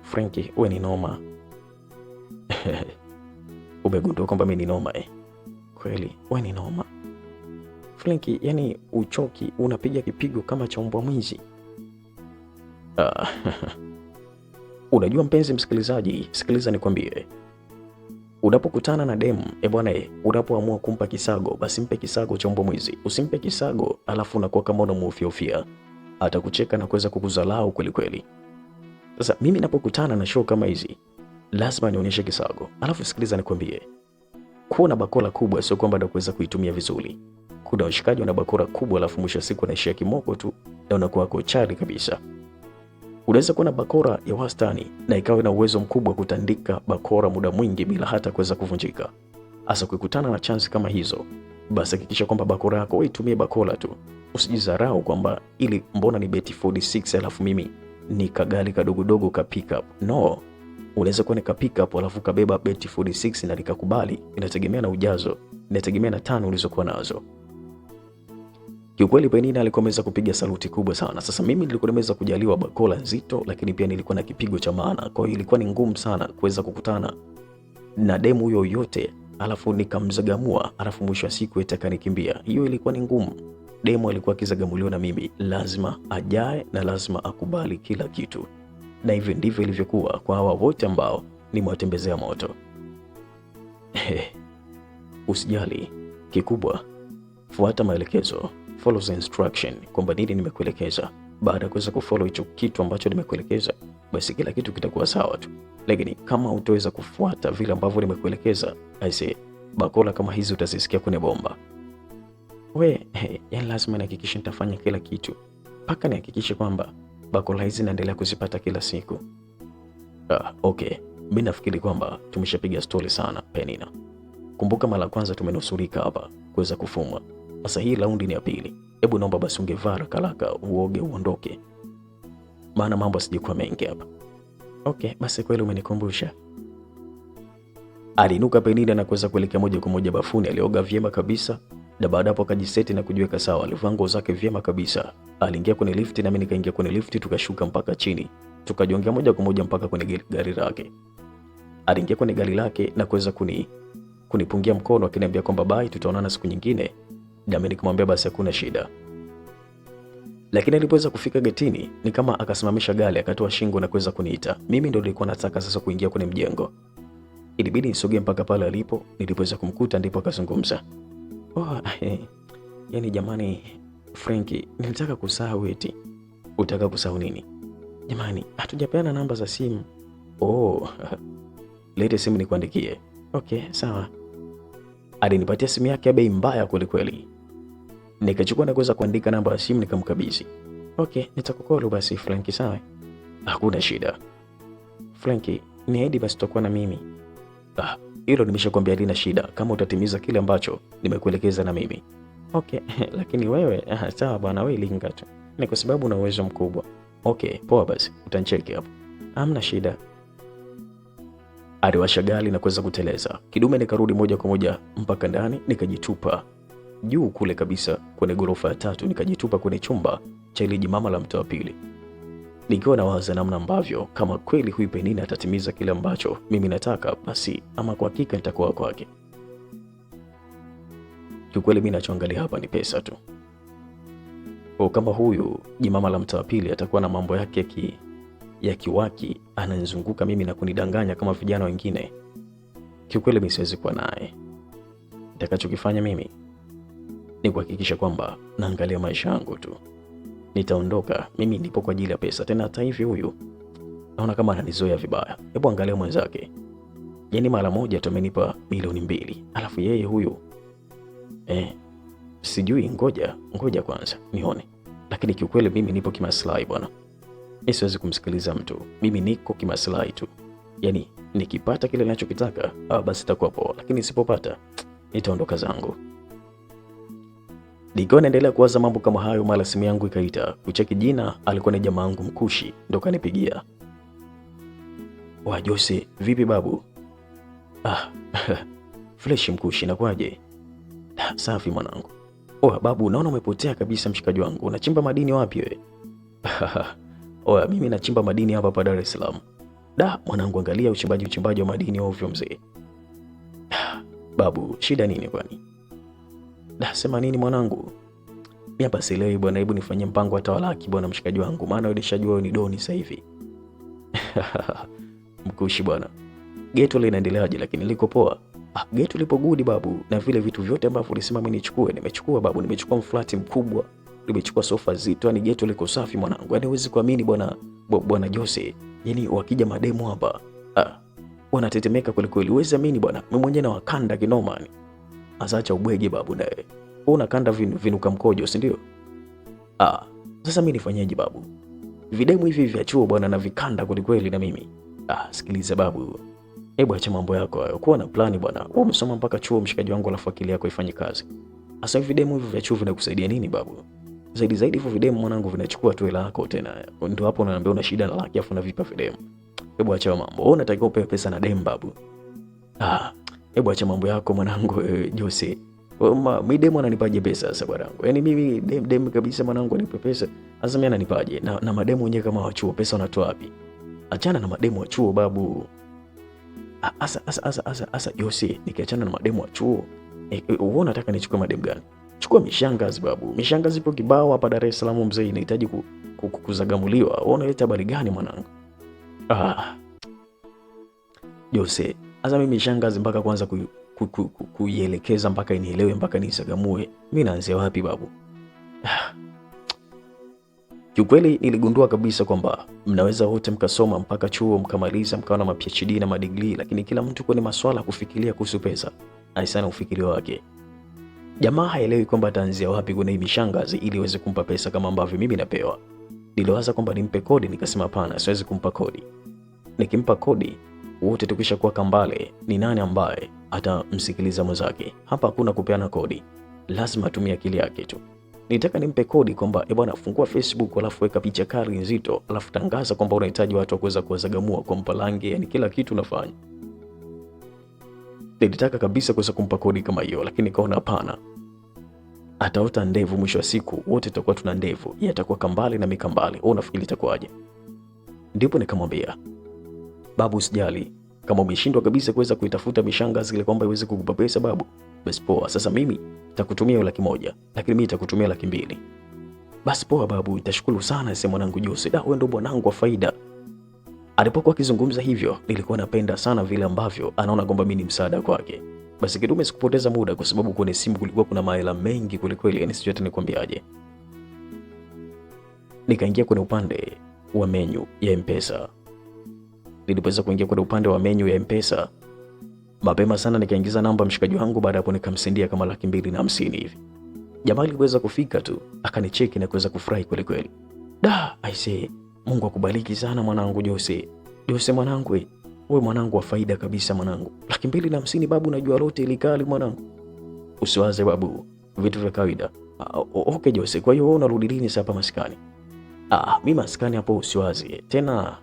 Frankie, we ni noma. Umegundua kwamba mimi ni noma Kweli, we ni noma Frankie, yani uchoki, unapiga kipigo kama cha mbwa mwizi. Unajua mpenzi msikilizaji, sikiliza nikwambie. Unapokutana na demu, bwana, unapoamua kumpa kisago, basi mpe kisago cha mbwa mwizi. Usimpe kisago alafu unakuwa kama unamuofiofia. Atakucheka na kuweza kukuzalau kweli kweli. Sasa mimi ninapokutana na show kama hizi, lazima nionyeshe kisago. Alafu sikiliza nikwambie. Kuwa na bakora kubwa sio kwamba ndio kuweza kuitumia vizuri. Kuna washikaji wana bakora kubwa alafu mwisho siku anaishia kimoko tu na unakuwa kochari kabisa. Unaweza kuwa na bakora ya wastani na ikawa na uwezo mkubwa kutandika bakora muda mwingi bila hata kuweza kuvunjika. Asa kukutana na chance kama hizo, basi hakikisha kwamba bakora yako wewe itumie bakora tu. Usijizarau kwamba ili mbona ni beti 46 alafu mimi ni kagali kadogodogo ka pick up. No, unaweza kuwa ni ka pick up alafu kabeba beti 46 na likakubali. Inategemea na ujazo, inategemea na tano ulizokuwa nazo. Kiukweli Penina alikuwa ameweza kupiga saluti kubwa sana. Sasa mimi nilikuwa nimeweza kujaliwa bakola nzito, lakini pia nilikuwa na kipigo cha maana. Kwa hiyo ilikuwa ni ngumu sana kuweza kukutana na demu huyo yote alafu nikamzagamua, alafu mwisho wa siku itakanikimbia. Hiyo ilikuwa ni ngumu. Demu alikuwa akizagamuliwa na mimi, lazima ajae na lazima akubali kila kitu. Na hivyo ndivyo ilivyokuwa kwa hawa wote ambao nimewatembezea moto. Usijali, kikubwa fuata maelekezo, follow the instruction, kwamba nini nimekuelekeza. Baada ya kuweza kufollow hicho kitu ambacho nimekuelekeza, basi kila kitu kitakuwa sawa tu. Lakini kama utaweza kufuata vile ambavyo nimekuelekeza, aise, bakola kama hizi utazisikia kwenye bomba. Yani lazima nihakikishe nitafanya kila kitu mpaka nihakikishe kwamba bakola hizi naendelea kuzipata kila siku. Okay. Mimi nafikiri kwamba tumeshapiga stori sana Penina. Kumbuka mara kwanza tumenusurika hapa kuweza kufumwa. Sasa hii raundi ni ya pili. Hebu naomba basi ungevaa haraka uoge uondoke, maana mambo sijikuwa mengi hapa. Okay, basi kweli umenikumbusha. Aliinuka Penina na kuweza kuelekea moja kwa moja bafuni. Alioga vyema kabisa na baada hapo akajiseti na kujiweka sawa. Alivaa nguo zake vyema kabisa. Aliingia kwenye lifti na mimi nikaingia kwenye lifti, tukashuka mpaka chini. Tukajongea moja kwa moja mpaka kwenye gari lake. Aliingia kwenye gari lake na kuweza kunipungia mkono akiniambia kwamba bye, tutaonana siku nyingine. Na mimi nikamwambia basi hakuna shida. Lakini alipoweza kufika getini ni kama akasimamisha gari, akatoa shingo na kuweza kuniita. Mimi ndio nilikuwa nataka sasa kuingia kwenye mjengo. Ilibidi nisogee mpaka pale alipo. Nilipoweza kumkuta ndipo akazungumza. Yani jamani Frankie, nilitaka kusahau eti. Utaka kusahau nini? Jamani, hatujapeana namba za simu. Lete simu nikuandikie. Okay, sawa. Alinipatia simu yake ya bei mbaya kweli kweli. Nikachukua na kuweza kuandika namba ya simu nikamkabidhi. Okay, nitakukolo basi Frankie, sawa? Hakuna shida. Frankie, niahidi basi tutakuwa na mimi. Hilo nimeshakwambia halina shida kama utatimiza kile ambacho nimekuelekeza na mimi. Okay, lakini wewe sawa bwana, wewe linga tu. Ni kwa sababu una uwezo mkubwa. Okay, poa basi, utanicheki hapo. Hamna shida. Aliwasha gari na kuweza kuteleza. Kidume nikarudi moja kwa moja mpaka ndani, nikajitupa juu kule kabisa kwenye ghorofa ya 3, nikajitupa kwenye chumba cha ile jimama la mtaa wa pili. Nikiwa nawaza namna ambavyo kama kweli huyu Penina atatimiza kile ambacho mimi nataka, basi ama kwa hakika nitakuwa kwake. Kiukweli mimi nachoangalia hapa ni pesa tu. Kama huyu jimama la mtaa wa pili atakuwa na mambo yake ya kiwaki, ananizunguka mimi na kunidanganya kama vijana wengine, kiukweli mimi siwezi kuwa naye. Nitakachokifanya mimi ni kuhakikisha kwamba naangalia maisha yangu tu. Nitaondoka, mimi nipo kwa ajili ya pesa. Tena hata hivi huyu naona kama ananizoea vibaya. Hebu angalia mwenzake. Yaani mara moja tu amenipa milioni 2. Alafu yeye huyu sijui, ngoja kwanza nione. Lakini kiukweli mimi nipo kimaslahi bwana. Mimi siwezi kumsikiliza mtu. Mimi niko kimaslahi tu. Yaani nikipata kile ninachokitaka, basi itakuwa poa. Lakini sipopata, nitaondoka zangu. Nikiwa naendelea kuwaza mambo kama hayo, mara simu yangu ikaita. Kucheki jina, alikuwa ni jamaa wangu Mkushi, ndo kanipigia. Jose, vipi babu? Fresh Mkushi, nakwaje? Safi mwanangu. Babu, naona umepotea kabisa mshikaji wangu. Unachimba madini wapi wewe? Mimi nachimba madini hapa Dar es Salaam. Mwanangu, angalia uchimbaji wa madini ovyo mzee. Babu, shida nini kwani? Sema nini mwanangu? Mimi hapa sielewi bwana, hebu nifanyie mpango hata walaki bwana mshikaji wangu, maana wewe ulishajua wewe ni doni sasa hivi. Mkushi bwana. Geto linaendeleaje lakini liko poa? Geto lipo good babu, na vile vitu vyote ambavyo ulisema mimi nichukue, nimechukua babu. Nimechukua mflati mkubwa, nimechukua sofa zito, yani geto liko safi mwanangu. Yani huwezi kuamini bwana Jose. Yani wakija mademo hapa, wanatetemeka kweli kweli. Huwezi amini bwana. Mimi mwenyewe na wakanda kinoma ni. Asacha ubwege babu naye. Wewe unakanda vinuka mkojo, si ndio? Sasa mimi nifanyeje babu? Videmu hivi vya chuo bwana na vikanda kweli kweli na mimi. Sikiliza babu. Hebu acha mambo yako hayo. Kuwa na plani bwana. Wewe umesoma mpaka chuo mshikaji wangu, alafu akili yako ifanye kazi. Asa hivi demu hivi vya chuo vinakusaidia nini babu? Zaidi hivyo videmu mwanangu vinachukua tu hela yako tena. Ndio hapo unaniambia una shida na laki afu unavipa videmu. Hebu acha mambo. Wewe unatakiwa upewe pesa na demu babu. Hebu acha mambo yako mwanangu Jose. Mimi demu ananipaje pesa sasa bwanangu? Yaani mimi demu kabisa mwanangu anipe pesa. Sasa mimi ananipaje? Na mademu wenyewe kama wa chuo pesa wanatoa wapi? Achana na mademu wa chuo babu. Asa Jose, nikiachana na mademu wa chuo, wewe unataka nichukue mademu gani? Chukua mishangazi babu. Mishangazi ipo kibao hapa Dar es Salaam mzee, inahitaji kuzagamuliwa. Wewe unaleta habari gani mwanangu? Jose, asa mimi mishangazi mpaka kwanza kuielekeza mpaka inielewe mpaka nisagamue. Mimi naanzia wapi babu? Kiukweli niligundua kabisa kwamba mnaweza wote mkasoma mpaka chuo mkamaliza mkawa na PhD na madigrii, lakini kila mtu kwenye masuala kufikiria kuhusu pesa aisana ufikiri wake. Jamaa haelewi kwamba ataanzia wapi kwenye hii mishangazi ili iweze kumpa pesa kama ambavyo mimi napewa. Niliwaza kwamba nimpe kodi, nikasema hapana, siwezi kumpa kodi. Nikimpa kodi wote tukishakuwa kambale, ni nani ambaye atamsikiliza mwenzake? Hapa hakuna kupeana kodi, lazima atumie akili yake tu. Nitaka nimpe kodi kwamba bwana, fungua Facebook alafu weka picha kali nzito, alafu tangaza kwamba unahitaji watu wa kuweza kuwazagamua kwa mpalange, yani kila kitu unafanya. Nilitaka kabisa kuweza kumpa kodi kama hiyo, lakini kaona hapana. Ataota ndevu, mwisho wa siku wote tutakuwa tuna ndevu, yeye atakuwa kambale na mikambale. Wewe unafikiri itakuwaje? Ndipo nikamwambia, babu usijali, kama umeshindwa kabisa kuweza kuitafuta mishangazi ile kwamba iweze kukupa pesa babu, basi poa, sasa mimi nitakutumia 100,000, lakini mimi nitakutumia 200,000. Basi poa babu, nitashukuru sana sema mwanangu Jose. Wewe ndo bwanangu wa faida. Alipokuwa akizungumza hivyo, nilikuwa napenda sana vile ambavyo anaona kwamba mimi ni msaada kwake. Basi kidume sikupoteza muda kwa sababu kwenye simu kulikuwa kuna mahela mengi kulikweli, yani sijui hata nikwambiaje. Nikaingia kwenye upande wa menu ya M-Pesa. Nilipoweza kuingia kwenye upande wa menu ya M-Pesa, mapema sana nikaingiza namba mshikaji wangu, baada hapo nikamsendia kama 250 hivi. Jamaa aliweza kufika tu, akanicheki na kuweza kufurahi kweli kweli. I say, Mungu akubariki sana mwanangu Jose. Jose mwanangu, wewe mwanangu wa faida kabisa mwanangu. 250 babu, najua lote ilikali mwanangu. Usiwaze babu, vitu vya kawaida. Okay Jose, kwa hiyo wewe unarudi lini sasa hapa maskani? Mimi maskani hapo usiwaze. Tena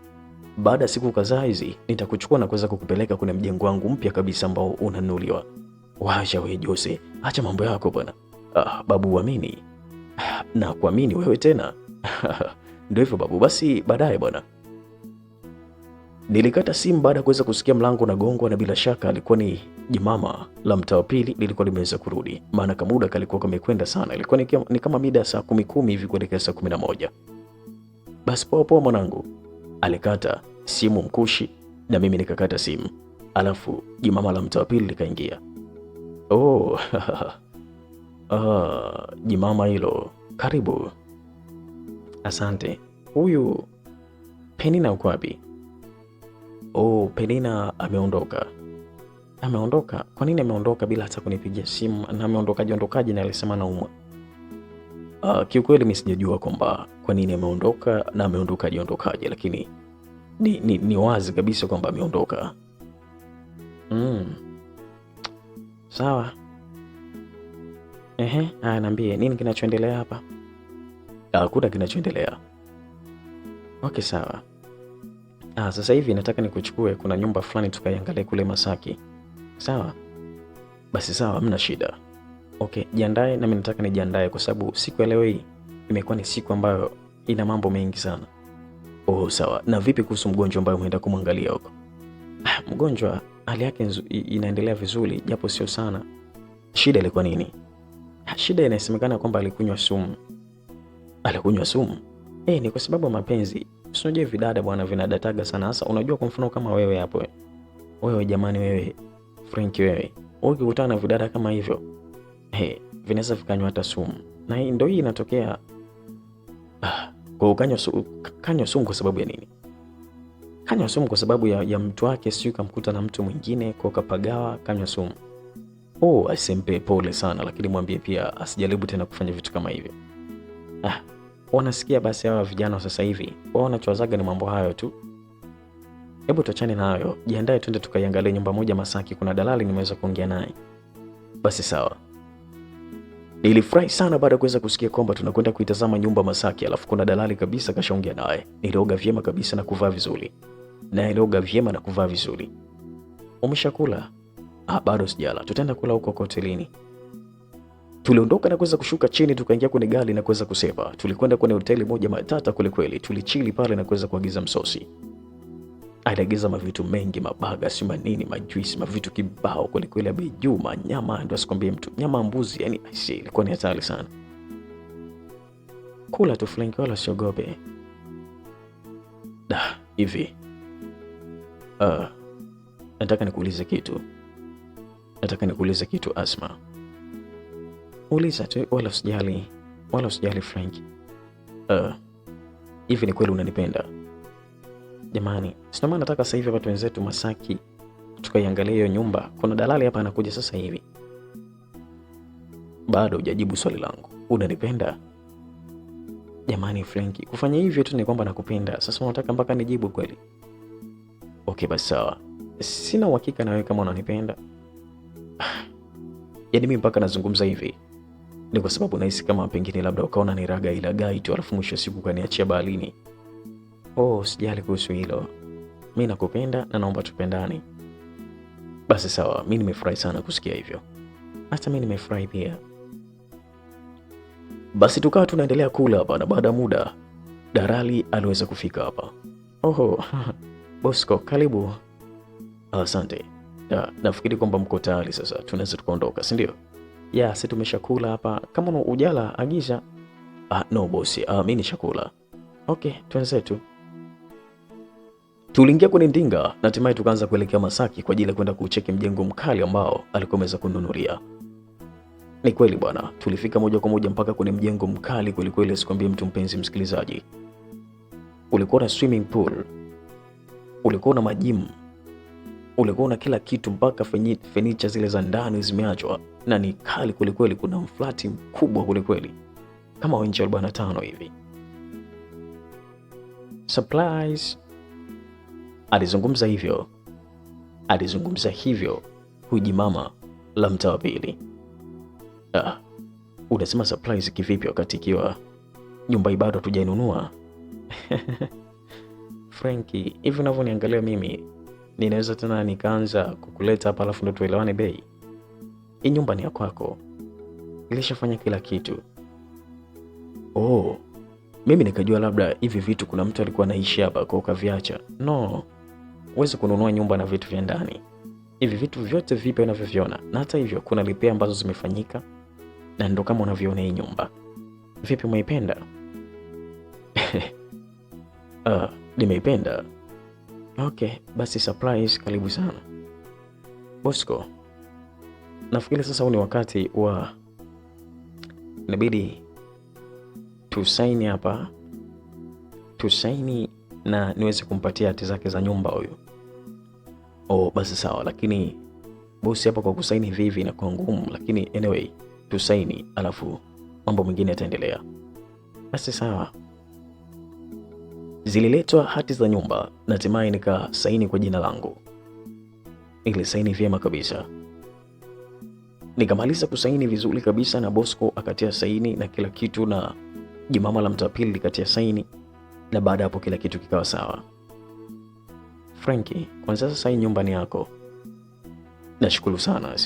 baada ya siku kadhaa hizi nitakuchukua na kuweza kukupeleka kwenye mjengo wangu mpya kabisa ambao unanunuliwa. Wacha wewe Jose, acha mambo yako bwana. Babu uamini. Na kuamini wewe tena. Ndio hivyo babu, basi baadaye bwana. Nilikata simu baada ya kuweza kusikia mlango unagongwa, na bila shaka alikuwa ni jimama la mtaa wa pili lilikuwa limeweza kurudi. Maana kamuda kalikuwa kamekwenda sana. Ilikuwa ni kama mida saa 10 hivi kuelekea saa 11. Basi poa mwanangu. Alikata simu mkushi na mimi nikakata simu. Alafu jimama la mtaa wa pili likaingia. Jimama hilo, karibu. Asante. Huyu Penina uko wapi? Penina ameondoka. Ameondoka? Kwa nini ameondoka bila hata kunipigia simu? Na ameondokaje na alisema naumwa? Kiukweli mimi sijajua kwamba kwa nini ameondoka na ameondokaje, lakini ni wazi kabisa kwamba ameondoka. Sawa. Niambie nini kinachoendelea hapa? Hakuna kinachoendelea. Okay, sawa. Sasa hivi nataka nikuchukue, kuna nyumba fulani tukaiangalie kule Masaki. Sawa? Basi sawa, hamna shida. Okay, jiandae na mimi nataka nijiandae kwa sababu siku ya leo hii imekuwa ni siku ambayo ina mambo mengi sana. Sawa. Na vipi kuhusu mgonjwa ambaye umeenda kumwangalia huko? Mgonjwa hali yake inaendelea vizuri japo sio sana. Shida ilikuwa nini? Shida inasemekana kwamba alikunywa sumu. Alikunywa sumu? Ni kwa sababu ya mapenzi. Unajua vidada bwana vinadataga sana. Sasa unajua kwa mfano kama wewe hapo. Wewe jamani, wewe Frank, wewe ukikutana na vidada kama hivyo, vinaweza vikanywa hata sumu. Na hii ndio inatokea. Kwa kanywa sumu kwa sababu ya nini? Kanywa sumu kwa sababu ya mtu wake, sio kamkuta na mtu mwingine kwa kapagawa, kanywa sumu. Asimpe pole sana, lakini mwambie pia asijaribu tena kufanya vitu kama hivyo. Wanasikia basi hawa vijana sasa hivi wao wanachowazaga ni mambo hayo tu. Hebu tuachane na hayo, jiandae twende tukaiangalie nyumba moja Masaki, kuna dalali nimeweza kuongea naye. Basi sawa. Nilifurahi sana baada ya kuweza kusikia kwamba tunakwenda kuitazama nyumba Masaki, alafu kuna dalali kabisa kashaongea naye. Nilioga vyema kabisa na kuvaa vizuri. Na nilioga vyema na kuvaa vizuri. Umeshakula? Bado sijala. Tutaenda kula huko hotelini. Tuliondoka na kuweza kushuka chini, tukaingia kwenye gari na kuweza kusema. Tulikwenda kwenye hoteli moja matata kule kweli. Tulichili pale na kuweza kuagiza msosi. Aliagiza mavitu mengi, mabaga, si manini, majuisi, mavitu kibao kule kweli, bei juu, nyama ndio asikwambie mtu. Nyama mbuzi, yani ilikuwa ni hatari sana. Kula tu Frank, wala siogope. Hivi. Nataka nikuulize kitu Asma. Uliza tu, wala usijali Frank. Hivi ni kweli unanipenda? Jamani, sina maana nataka sasa hivi watu wenzetu Masaki tukaiangalia hiyo nyumba. Kuna dalali hapa anakuja sasa hivi. Bado hujajibu swali langu. Unanipenda? Jamani Frank, kufanya hivyo tu ni kwamba nakupenda. Sasa unataka mpaka nijibu kweli? Okay, basi sawa. Sina uhakika na wewe kama unanipenda. Yaani mimi mpaka nazungumza hivi ni kwa sababu nahisi kama pengine labda ukaona ni raga ila gai tu, alafu mwisho siku kaniachia baharini. Sijali kuhusu hilo. Mimi nakupenda na naomba tupendane. Basi sawa, mimi nimefurahi sana kusikia hivyo. Hata mimi nimefurahi pia. Basi tukawa tunaendelea kula hapa na baada ya muda dalali aliweza kufika hapa. Bosco, karibu. Asante. Nafikiri kwamba mko tayari sasa. Tunaweza tukaondoka, si ndio? Sisi tumeshakula hapa. Kama una ujala agiza. No bosi, mimi nishakula. Okay, tuanze tu. Tuliingia kwenye ndinga na hatimaye tukaanza kuelekea Masaki kwa ajili ya kwenda kucheki mjengo mkali ambao alikuwa ameweza kununulia. Ni kweli bwana, tulifika moja kwa moja mpaka kwenye mjengo mkali kweli kweli, sikwambie mtu mpenzi msikilizaji. Ulikuwa na swimming pool, ulikuwa na majimu, ulikuwa na kila kitu, mpaka furniture zile za ndani zimeachwa na ni kali kweli kweli. Kuna mflati mkubwa kweli kweli kama inchi 45 hivi. Surprise. Alizungumza hivyo hujimama la mtaa wa pili. Unasema surprise kivipi wakati ikiwa nyumba hii bado hatujainunua? Frankie, hivi unavyoniangalia mimi ninaweza tena nikaanza kukuleta hapa alafu ndo tuelewane bei? Hii nyumba ni ya kwako. Nilishafanya kila kitu. Mimi nikajua labda hivi vitu kuna mtu alikuwa anaishi hapa kwa ukaviacha. No. Huwezi kununua nyumba na vitu vya ndani. Hivi vitu vyote vipi unavyoviona. Na hata hivyo kuna repair ambazo zimefanyika na ndo kama unavyoona hii nyumba. Vipi, umeipenda? Nimeipenda. Okay, basi surprise, karibu sana. Bosco, nafikiri sasa huu ni wakati wa inabidi tusaini hapa. Tusaini na niweze kumpatia hati zake za nyumba huyu. Basi sawa, lakini bosi hapa kwa kusaini hivi inakuwa ngumu, lakini anyway tusaini alafu mambo mengine yataendelea. Basi sawa. Zililetwa hati za nyumba na hatimaye nikasaini kwa jina langu. Nilisaini vyema kabisa. Nikamaliza kusaini vizuri kabisa na Bosco akatia saini na kila kitu, na jimama la mtapili likatia saini, na baada hapo kila kitu kikawa sawa. Frankie, kwanza sasa hii nyumba ni yako. Nashukuru sana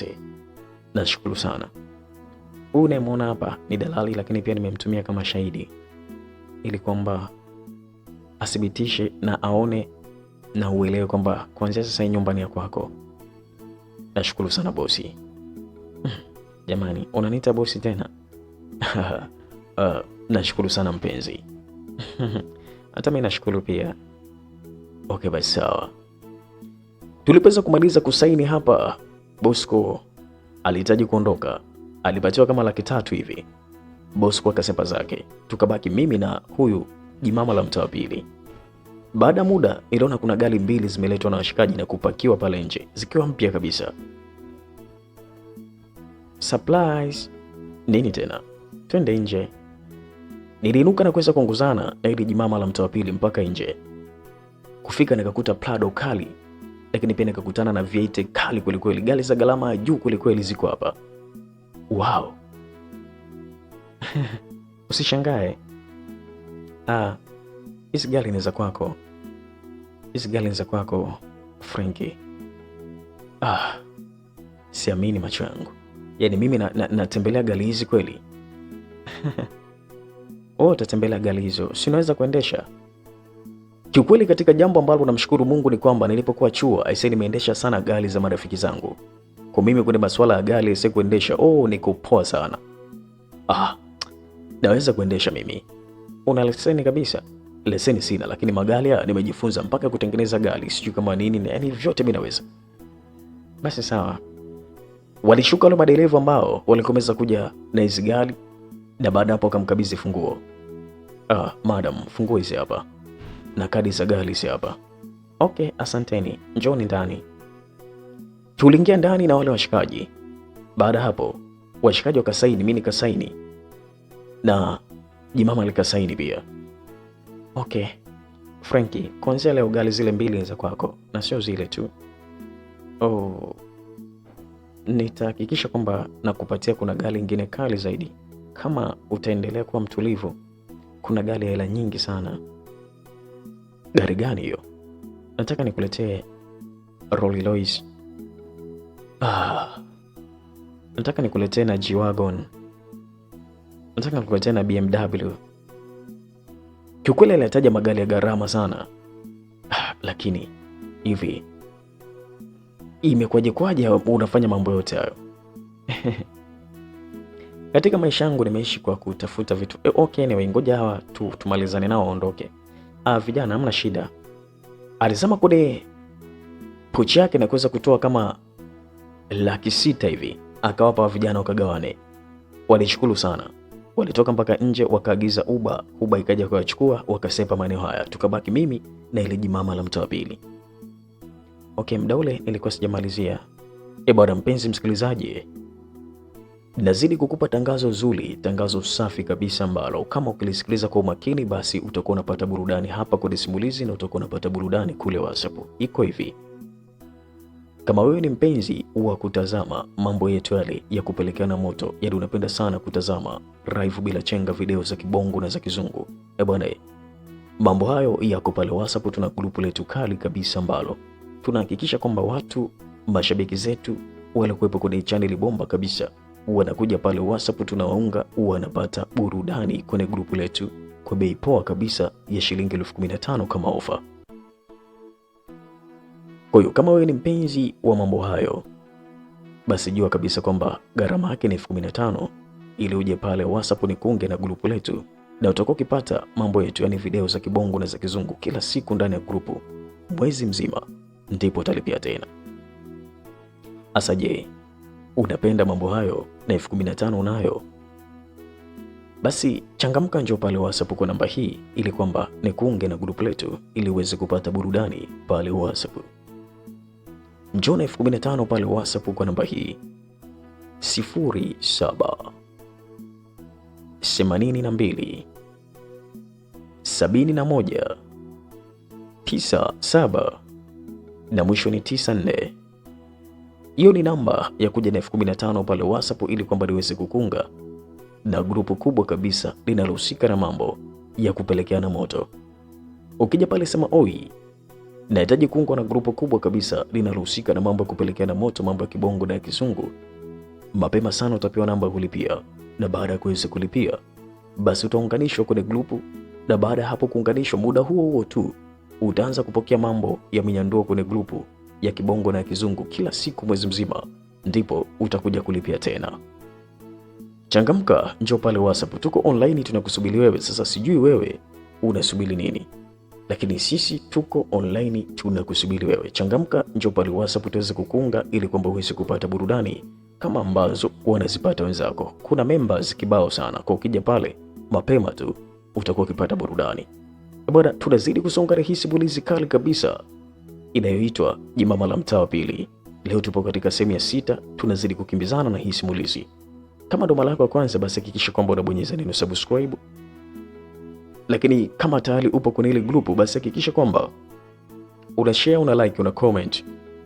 nashukuru sana. Huyu unayemwona hapa ni dalali, lakini pia nimemtumia kama shahidi ili kwamba athibitishe na aone na uelewe kwamba kuanzia sasa hii nyumba ni ya kwako. Nashukuru sana bosi. Jamani, unaniita bosi tena? Nashukuru sana mpenzi. Hata mimi nashukuru pia. Okay, basi sawa. Tulipoweza kumaliza kusaini hapa, Bosco alihitaji kuondoka. Alipatiwa kama 300,000 hivi. Bosco akasepa zake. Tukabaki mimi na huyu jimama la mtaa wa pili. Baada muda niliona kuna gari 2 zimeletwa na washikaji na kupakiwa pale nje zikiwa mpya kabisa. Surprise. Nini tena? Twende nje. Niliinuka na kuweza kuongozana na ile jimama la mtaa wa pili mpaka nje. Kufika nikakuta Prado kali, lakini pia nikakutana na V8 kali kweli kweli. Gari za gharama ya juu kweli kweli ziko hapa. Wow. Usishangae. Hizi gari ni za kwako. Hizi gari ni za kwako Frankie. Siamini macho yangu. Yaani mimi natembelea gari hizi kweli? Utatembelea gari hizo, si unaweza kuendesha? Kiukweli katika jambo ambalo namshukuru Mungu ni kwamba nilipokuwa chuo aisee, nimeendesha sana gari za marafiki zangu. Kwa mimi kwenye masuala ya gari aisee kuendesha, niko poa sana. Naweza kuendesha mimi. Una leseni kabisa? Leseni sina, lakini magari nimejifunza mpaka kutengeneza gari, sijui kama nini, yani vyote mimi naweza. Basi sawa. Walishuka wale madereva ambao walikomeza kuja na hizo gari, na baada hapo akamkabidhi funguo. Madam, funguo hizi hapa. Na kadi za gari hizi hapa. Okay, asanteni. Njooni ndani. Tuliingia ndani na wale washikaji. Baada hapo, washikaji wakasaini, mimi nikasaini. Na jimama alikasaini pia. Okay. Frankie, kuanzia leo gari zile 2 za kwako na sio zile tu. Nitahakikisha kwamba nakupatia kuna gari nyingine kali zaidi. Kama utaendelea kuwa mtulivu, kuna gari ya hela nyingi sana. Gari gani hiyo? Nataka nikuletee Rolls Royce. Nataka nikuletee na G-Wagon. Nataka nikuletee na BMW. Kiukweli alitaja magari ya gharama sana. Lakini hivi imekwaje unafanya mambo yote hayo? Katika maisha yangu nimeishi kwa kutafuta vitu. Okay, anyway, ngoja hawa tumalizane nao waondoke. Vijana hamna shida. Alisema kule pochi yake na kuweza kutoa kama 600,000 hivi. Akawapa vijana wakagawane. Walishukuru sana. Walitoka mpaka nje wakaagiza Uber ikaja kuwachukua wakasepa maeneo haya. Tukabaki mimi na ile jimama la mtaa wa pili. Okay, muda ule nilikuwa sijamalizia. Bwana mpenzi msikilizaji, nazidi kukupa tangazo zuri, tangazo safi kabisa ambalo kama ukilisikiliza kwa umakini basi utakuwa unapata burudani hapa kwenye simulizi na utakuwa unapata burudani kule WhatsApp. Iko hivi. Kama wewe ni mpenzi wa kutazama mambo yetu yale ya kupelekeana moto, yaani unapenda sana kutazama live bila chenga video za kibongo na za kizungu. Bwana, mambo hayo yako pale WhatsApp. Tuna grupu letu kali kabisa ambalo tunahakikisha kwamba watu mashabiki zetu wale kuwepo kwenye channel bomba kabisa wanakuja pale WhatsApp, tunawaunga, wanapata burudani kwenye grupu letu kwa bei poa kabisa ya shilingi 15,000 kama ofa. Kwa hiyo kama wewe ni mpenzi wa mambo hayo, basi jua kabisa kwamba gharama yake ni 15,000 ili uje pale WhatsApp ni kuunge na grupu letu, na utakuwa ukipata mambo yetu, yani video za kibongo na za kizungu kila siku ndani ya grupu mwezi mzima, ndipo utalipia tena. Asa je, unapenda mambo hayo na 15,000 unayo? Basi changamka, njoo pale WhatsApp kwa namba hii ili kwamba ni kuunge na grupu letu ili uweze kupata burudani pale WhatsApp. Njoo na 15,000 pale WhatsApp kwa namba hii 07 82 71 97 na mwisho ni 94. Hiyo ni namba ya kuja na 15,000 pale WhatsApp ili kwamba niweze kukunga na grupu kubwa kabisa linalohusika na mambo ya kupelekeana moto. Ukija pale sema oi, nahitaji kuungwa na grupu kubwa kabisa linalohusika na mambo ya kupelekeana moto, mambo ya kibongo na ya kizungu, mapema sana utapewa namba ya kulipia, na baada ya kuweza kulipia basi utaunganishwa kwenye grupu, na baada ya hapo kuunganishwa, muda huo huo tu utaanza kupokea mambo ya minyanduo kwenye grupu ya kibongo na ya kizungu kila siku mwezi mzima, ndipo utakuja kulipia tena. Changamka, njoo pale WhatsApp, tuko online tunakusubiri wewe. Sasa sijui wewe unasubiri nini, lakini sisi tuko online tunakusubiri wewe. Changamka, njoo pale WhatsApp tuweze kukunga ili kwamba uweze kupata burudani kama ambazo wanazipata wenzako. Kuna members kibao sana, kwa ukija pale mapema tu utakuwa ukipata burudani. Bwana, tunazidi kusonga na hii simulizi kali kabisa inayoitwa Jimama la Mtaa wa Pili. Leo tupo katika sehemu ya 6, tunazidi kukimbizana na hii simulizi. Kama ndo mara yako ya kwanza, basi hakikisha kwamba unabonyeza neno subscribe. Lakini kama tayari upo kwenye ile grupu, basi hakikisha kwamba una share, una like, una comment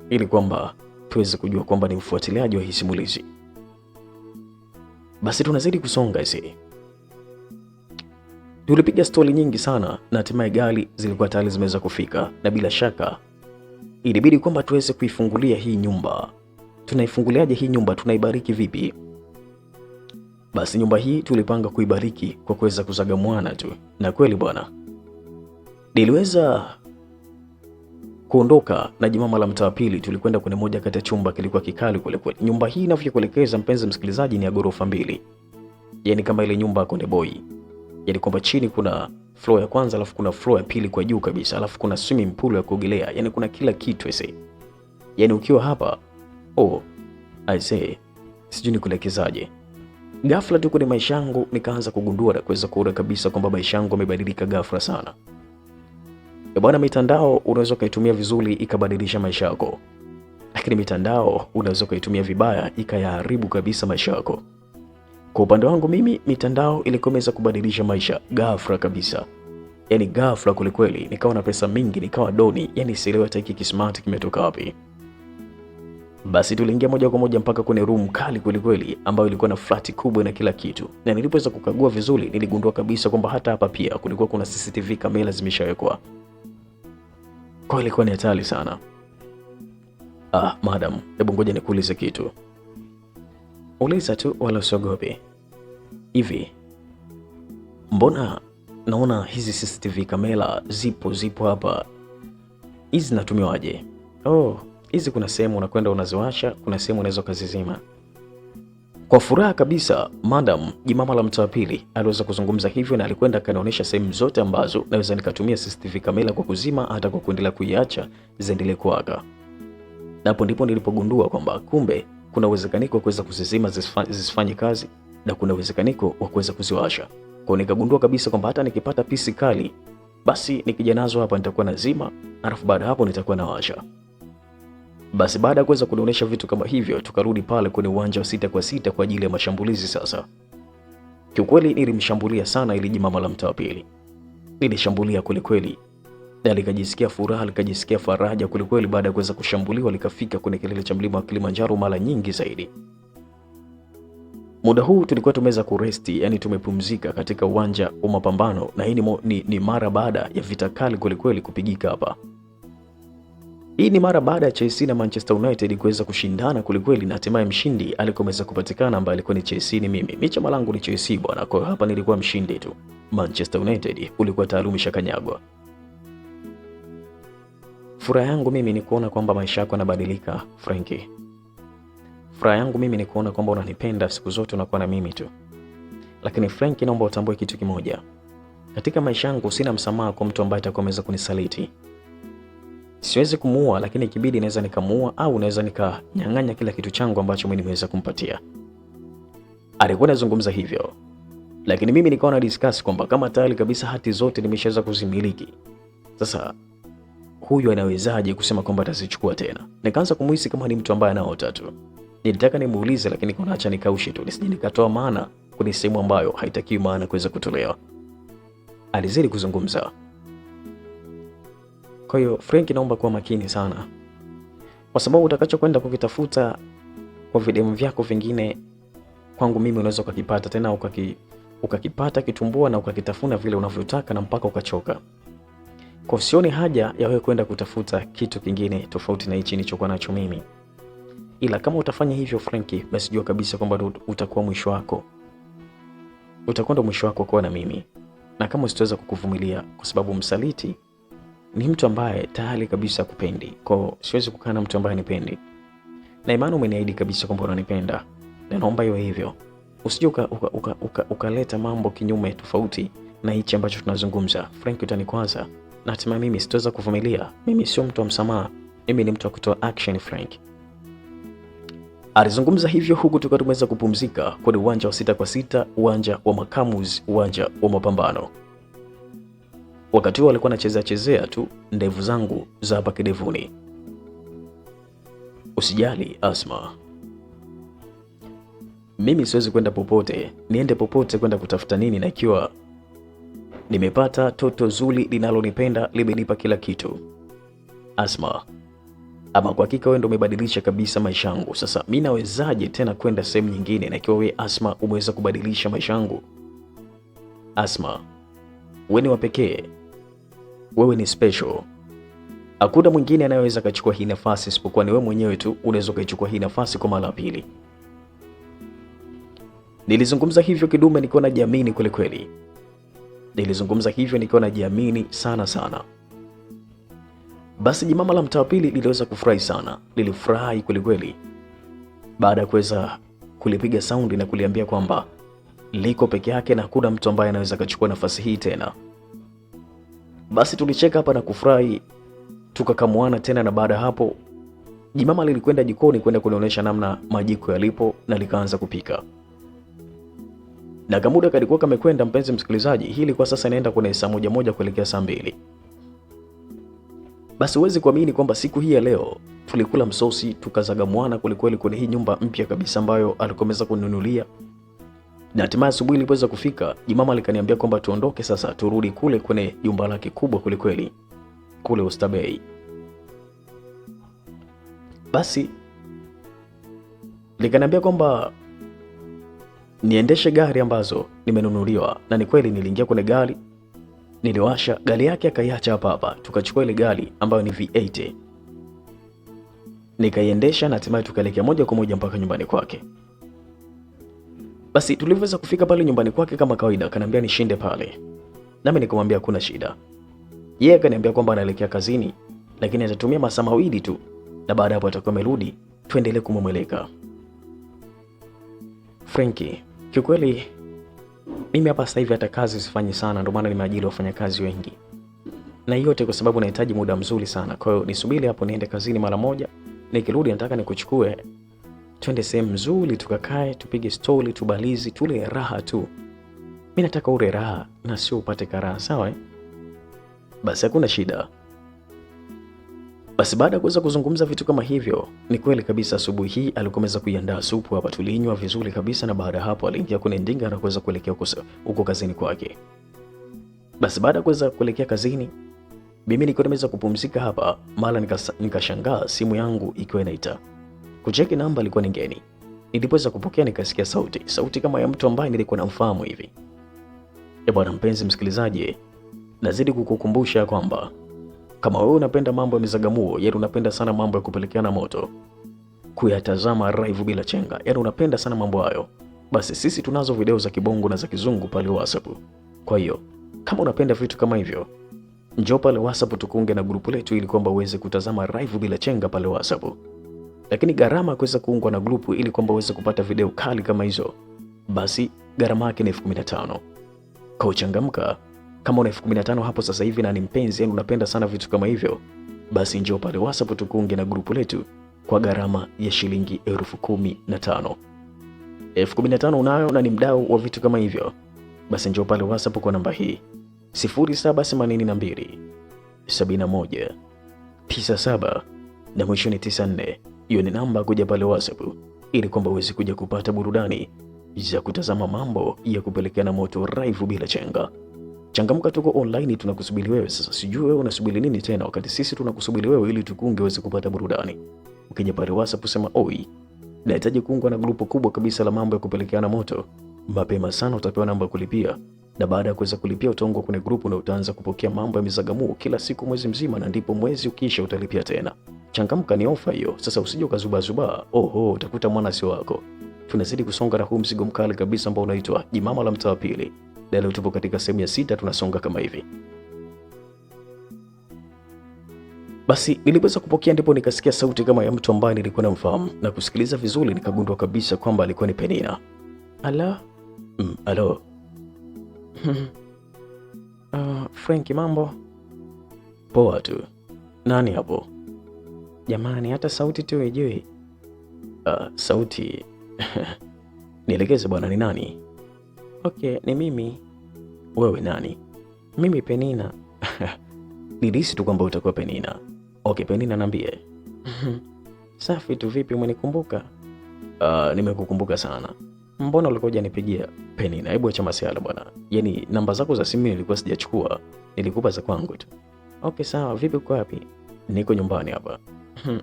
ili kwamba tuweze kujua kwamba ni mfuatiliaji wa hii simulizi. Basi tunazidi kusonga isi. Tulipiga stori nyingi sana na hatimaye gari zilikuwa tayari zimeweza kufika, na bila shaka ilibidi kwamba tuweze kuifungulia hii nyumba. Tunaifunguliaje hii nyumba? Tunaibariki vipi? Basi nyumba hii tulipanga kuibariki kwa kuweza kusaga mwana tu, na kweli bwana, niliweza kuondoka na jimama la mtaa pili. Tulikwenda kwenye moja kati ya chumba kilikuwa kikali kule kweli. Nyumba hii inavyokuelekeza mpenzi msikilizaji, ni ya ghorofa 2, yani kama ile nyumba ya Konde Boy, yani kwamba chini kuna floor ya kwanza, alafu kuna floor ya pili kwa juu kabisa, alafu kuna swimming pool ya kuogelea, yani kuna kila kitu ese. Yani ukiwa hapa I say sijui nikuelekezaje. Ghafla tu kwenye maisha yangu nikaanza kugundua na kuweza kuona kabisa kwamba maisha yangu yamebadilika ghafla sana. Bwana, mitandao unaweza kuitumia vizuri ikabadilisha maisha yako, lakini mitandao unaweza kuitumia vibaya ikayaharibu kabisa maisha yako. Kwa upande wangu mimi, mitandao ilikomeza kubadilisha maisha ghafla kabisa. Yani ghafla kweli, nikawa na pesa mingi, nikawa doni, yani sielewi hata hiki kismart kimetoka wapi. Basi tuliingia moja kwa moja mpaka kwenye room kali kweli ambayo ilikuwa na flati kubwa na kila kitu. Na nilipoweza kukagua vizuri, niligundua kabisa kwamba hata hapa pia kulikuwa kuna CCTV kamera zimeshawekwa. Kwa ilikuwa ni hatari sana. Madam, hebu ngoja nikuulize kitu. Uliza tu wala usiogope. Hivi, mbona naona hizi CCTV kamera zipo hapa? Hizi zinatumiwaje? Hizi kuna sehemu unakwenda unaziwasha, kuna sehemu unaweza kuzizima. Kwa furaha kabisa, madam jimama la mtaa pili aliweza kuzungumza hivyo, na alikwenda akanionyesha sehemu zote ambazo naweza nikatumia CCTV kamera kwa kuzima, hata kwa kuendelea kuiacha ziendelee kuwaka. Na hapo ndipo nilipogundua kwamba kumbe kuna uwezekaniko wa kuweza kuzizima zisifanye kazi, na kuna uwezekaniko wa kuweza kuziwasha. Kwa nikagundua kabisa kwamba hata nikipata pisi kali, basi nikija nazo hapa nitakuwa nazima, alafu baada hapo nitakuwa nawasha. Basi baada ya kuweza kunionyesha vitu kama hivyo, tukarudi pale kwenye uwanja wa 6x6 kwa ajili ya mashambulizi sasa. Kiukweli nilimshambulia sana ili jimama la mtaa pili. Nilishambulia kweli. Na likajisikia furaha, likajisikia faraja kweli baada ya kuweza kushambuliwa, likafika kwenye kilele cha mlima wa Kilimanjaro mara nyingi zaidi. Muda huu tulikuwa tumeweza kuresti, yani tumepumzika katika uwanja wa mapambano, na hii ni mara baada ya vita kali kweli kupigika hapa. Hii ni mara baada ya Chelsea na Manchester United kuweza kushindana kweli, na hatimaye mshindi alikomeza kupatikana, ambaye alikuwa ni Chelsea, ni mimi. Mimi chama langu ni Chelsea bwana, kwa hapa nilikuwa mshindi tu. Manchester United ulikuwa tayari umeshakanyagwa. Furaha yangu mimi ni kuona kwamba maisha yako yanabadilika, Frankie. Furaha yangu mimi ni kuona kwamba unanipenda, siku zote unakuwa na mimi tu. Lakini Frankie, naomba utambue kitu kimoja. Katika maisha yangu sina msamaha kwa mtu ambaye atakomeza kunisaliti. Siwezi kumuua, lakini ikibidi naweza nikamuua, au naweza nikanyang'anya kila kitu changu ambacho mimi nimeweza kumpatia. Alikuwa anazungumza hivyo, lakini mimi nikawa na discuss kwamba kama tayari kabisa hati zote nimeshaweza kuzimiliki, sasa huyu anawezaje kusema kwamba atazichukua tena? Nikaanza kumuhisi kama ni mtu ambaye anaota tu. Nilitaka nimuulize, lakini kuna acha nikaushe tu, nisije nikatoa maana kwenye sehemu ambayo haitakiwi maana kuweza kutolewa. Alizidi kuzungumza. Kwa hiyo Frank, naomba kuwa makini sana, kwa sababu utakachokwenda kukitafuta kwa video vyako vingine kwangu mimi unaweza ukakipata tena ukakipata kitumbua na ukakitafuna vile unavyotaka na mpaka ukachoka. Kwa sioni haja ya wewe kwenda kutafuta kitu kingine tofauti na hichi nilichokuwa nacho mimi. Ila kama utafanya hivyo Frank, basi jua kabisa kwamba utakuwa mwisho wako. Utakwenda mwisho wako kwa na mimi. Na kama usitaweza kukuvumilia, kwa sababu msaliti ni mtu ambaye tayari kabisa kupendi. Kwa siwezi kukaa na mtu ambaye nipendi. Na imani umeniahidi kabisa kwamba unanipenda. Na naomba iwe hivyo. Usije ukaleta mambo kinyume tofauti na hichi ambacho tunazungumza. Frank, utanikwaza. Na hatimaye mimi sitaweza kuvumilia. Mimi sio mtu wa msamaha. Mimi ni mtu wa kutoa action, Frank. Alizungumza hivyo huku tukiwa tumeweza kupumzika kwenye uwanja wa 6x6, uwanja wa Makamuzi, uwanja wa mapambano. Wakati huo alikuwa anachezea tu ndevu zangu za hapa kidevuni. Usijali Asma, mimi siwezi kwenda popote, niende popote kwenda kutafuta nini, na ikiwa nimepata toto zuri linalonipenda limenipa kila kitu. Asma, ama kwa hakika wewe ndio umebadilisha kabisa maisha yangu. Sasa mimi nawezaje tena kwenda sehemu nyingine, na ikiwa wewe Asma umeweza kubadilisha maisha yangu? Asma, wewe ni wa pekee, wewe ni special. Hakuna mwingine anayeweza kuchukua hii nafasi isipokuwa ni wewe mwenyewe tu unaweza kuchukua hii nafasi kwa mara ya pili. Nilizungumza hivyo kidume nikiwa najiamini kweli kweli. Nilizungumza hivyo nikiwa najiamini sana sana. Basi jimama la mtaa wa pili liliweza kufurahi sana. Lilifurahi kweli kweli baada ya kuweza kulipiga saundi na kuliambia kwamba liko peke yake na hakuna mtu ambaye anaweza kuchukua nafasi hii tena. Basi tulicheka hapa na kufurahi, tukakamuana tena, na baada hapo jimama lilikwenda jikoni kwenda kunionyesha namna majiko yalipo na likaanza kupika. Na kamuda kalikuwa kamekwenda, mpenzi msikilizaji, hii ilikuwa sasa inaenda kwenye saa moja kuelekea saa 2. Basi huwezi kuamini kwamba siku hii ya leo tulikula msosi tukazagamwana kwelikweli kwenye hii nyumba mpya kabisa ambayo alikomeza kununulia. Na hatimaye asubuhi ilipoweza kufika, jimama alikaniambia kwamba tuondoke sasa turudi kule kwenye jumba lake kubwa kwelikweli kule Oysterbay. Basi likaniambia kwamba niendeshe gari ambazo nimenunuliwa, na ni kweli niliingia kwenye gari, niliwasha gari yake akaiacha hapa hapa, tukachukua ile gari ambayo ni V8 nikaiendesha na hatimaye tukaelekea moja kwa moja mpaka nyumbani kwake. Basi tulivyoweza kufika pale nyumbani kwake kama kawaida, akaniambia nishinde pale, nami nikamwambia hakuna shida. Yeye akaniambia kwamba anaelekea kazini lakini atatumia masaa 2 tu, na baada hapo atakuwa amerudi, tuendelee kumweleka. Frankie, kiukweli mimi hapa sasa hivi hata kazi sifanyi sana, ndio maana nimeajiri wafanyakazi wengi, na yote kwa sababu nahitaji muda mzuri sana. Kwa hiyo nisubiri hapo niende kazini mara moja, nikirudi nataka nikuchukue twende sehemu nzuri, tukakae tupige story, tubalizi, tule raha tu. Mimi nataka ule raha na sio upate karaha, sawa? Basi hakuna shida. Basi baada ya kuweza kuzungumza vitu kama hivyo, ni kweli kabisa asubuhi hii alikomeza kuiandaa supu hapa, tulinywa vizuri kabisa, na baada hapo aliingia kwenye ndinga na kuweza kuelekea huko kazini kwake. Basi baada ya kuweza kuelekea kazini, mimi nilikuwa nimeweza kupumzika hapa, mara nikashangaa simu yangu ikiwa inaita. Kucheki namba ilikuwa ni ngeni. Nilipoweza kupokea nikasikia sauti kama ya mtu ambaye nilikuwa namfahamu hivi. Bwana mpenzi msikilizaji, nazidi kukukumbusha kwamba kama wewe unapenda mambo ya mizagamuo, yaani unapenda sana mambo ya kupelekeana moto, kuyatazama live bila chenga, yaani unapenda sana mambo hayo, basi sisi tunazo video za kibongo na za kizungu pale WhatsApp. Kwa hiyo kama unapenda vitu kama hivyo, njoo pale WhatsApp tukuunge na grupu letu ili kwamba uweze kutazama live bila chenga pale WhatsApp. Lakini gharama ya kuweza kuungwa na grupu ili kwamba uweze kupata video kali kama hizo, basi gharama yake ni 15,000. Kwa uchangamka, kama una 15,000 hapo sasa hivi na ni mpenzi, yani unapenda sana vitu kama hivyo, basi njoo pale WhatsApp tukuunge na grupu letu kwa gharama ya shilingi 15,000. 15,000 unayo na ni mdau wa vitu kama hivyo, basi njoo pale WhatsApp kwa namba hii 0782 71 97 na mwisho ni 94. Hiyo ni namba kuja pale WhatsApp ili kwamba uweze kuja kupata burudani za kutazama mambo ya kupelekeana moto live bila chenga. Changamka, tuko online, tunakusubiri wewe. Sasa sijui wewe unasubiri nini tena, wakati sisi tunakusubiri wewe ili tukuunge uweze kupata burudani. Ukija pale WhatsApp sema oi, nahitaji kuungwa na grupu kubwa kabisa la mambo ya kupelekeana moto. Mapema sana utapewa namba kulipia, na baada ya kuweza kulipia utaungwa kwenye grupu na utaanza kupokea mambo ya mizagamuo kila siku mwezi mzima, na ndipo mwezi ukisha utalipia tena. Changamka, ni ofa hiyo. Sasa usije ukazubazuba, oho utakuta mwana sio wako. Tunazidi kusonga na huu mzigo mkali kabisa ambao unaitwa Jimama la Mtaa wa Pili. Leo tupo katika sehemu ya 6, tunasonga kama hivi. Basi nilipoweza kupokea ndipo nikasikia sauti kama ya mtu ambaye nilikuwa namfahamu, na kusikiliza vizuri nikagundua kabisa kwamba alikuwa ni Penina. Ala? Alo. Frankie, mambo? Poa tu. Nani hapo? Jamani, hata sauti tu ijui. Sauti. Nielekeze bwana, ni nani? Okay, ni mimi. Wewe nani? Mimi Penina. Nilihisi tu kwamba utakuwa Penina. Okay, Penina, niambie. Safi tu, vipi, umenikumbuka? Nimekukumbuka sana. Mbona ulikuwa hujanipigia Penina? Hebu acha masiala bwana. Yaani namba zako za simu nilikuwa sijachukua. Nilikupa za kwangu tu. Okay, sawa, vipi, uko wapi? Niko nyumbani hapa.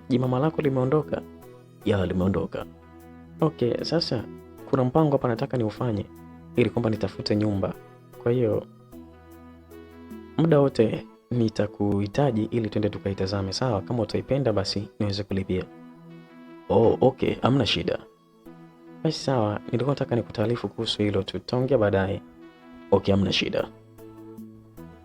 Jimama lako limeondoka? Ya, limeondoka. Okay, sasa kuna mpango hapa nataka niufanye ili kwamba nitafute nyumba. Kwa hiyo muda wote nitakuhitaji ili twende tukaitazame, sawa? Kama utaipenda basi niweze kulipia. Oh, okay, hamna shida. Basi sawa, nilikuwa nataka nikutaarifu kuhusu hilo, tutaongea baadaye. Okay, hamna shida.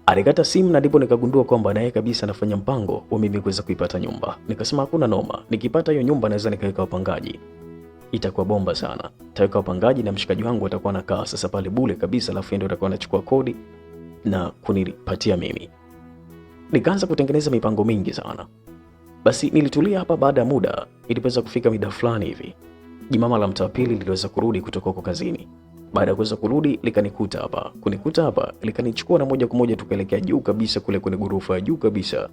Alikata simu na ndipo nikagundua kwamba naye kabisa anafanya mpango wa mimi kuweza kuipata nyumba. Nikasema hakuna noma, nikipata hiyo nyumba naweza nikaweka wapangaji. Itakuwa bomba sana. Taweka wapangaji na mshikaji wangu atakuwa anakaa sasa pale bure kabisa, alafu ndio atakuwa anachukua kodi na kunipatia mimi. Nikaanza kutengeneza mipango mingi sana. Basi nilitulia hapa. Baada ya muda, ilipoweza kufika mida fulani hivi, jimama la mtaa pili liliweza kurudi kutoka huko kazini. Baada ya kuweza kurudi likanikuta hapa. Kunikuta hapa likanichukua na moja kwa moja tukaelekea juu kabisa kule kwenye ghorofa ya juu kabisa.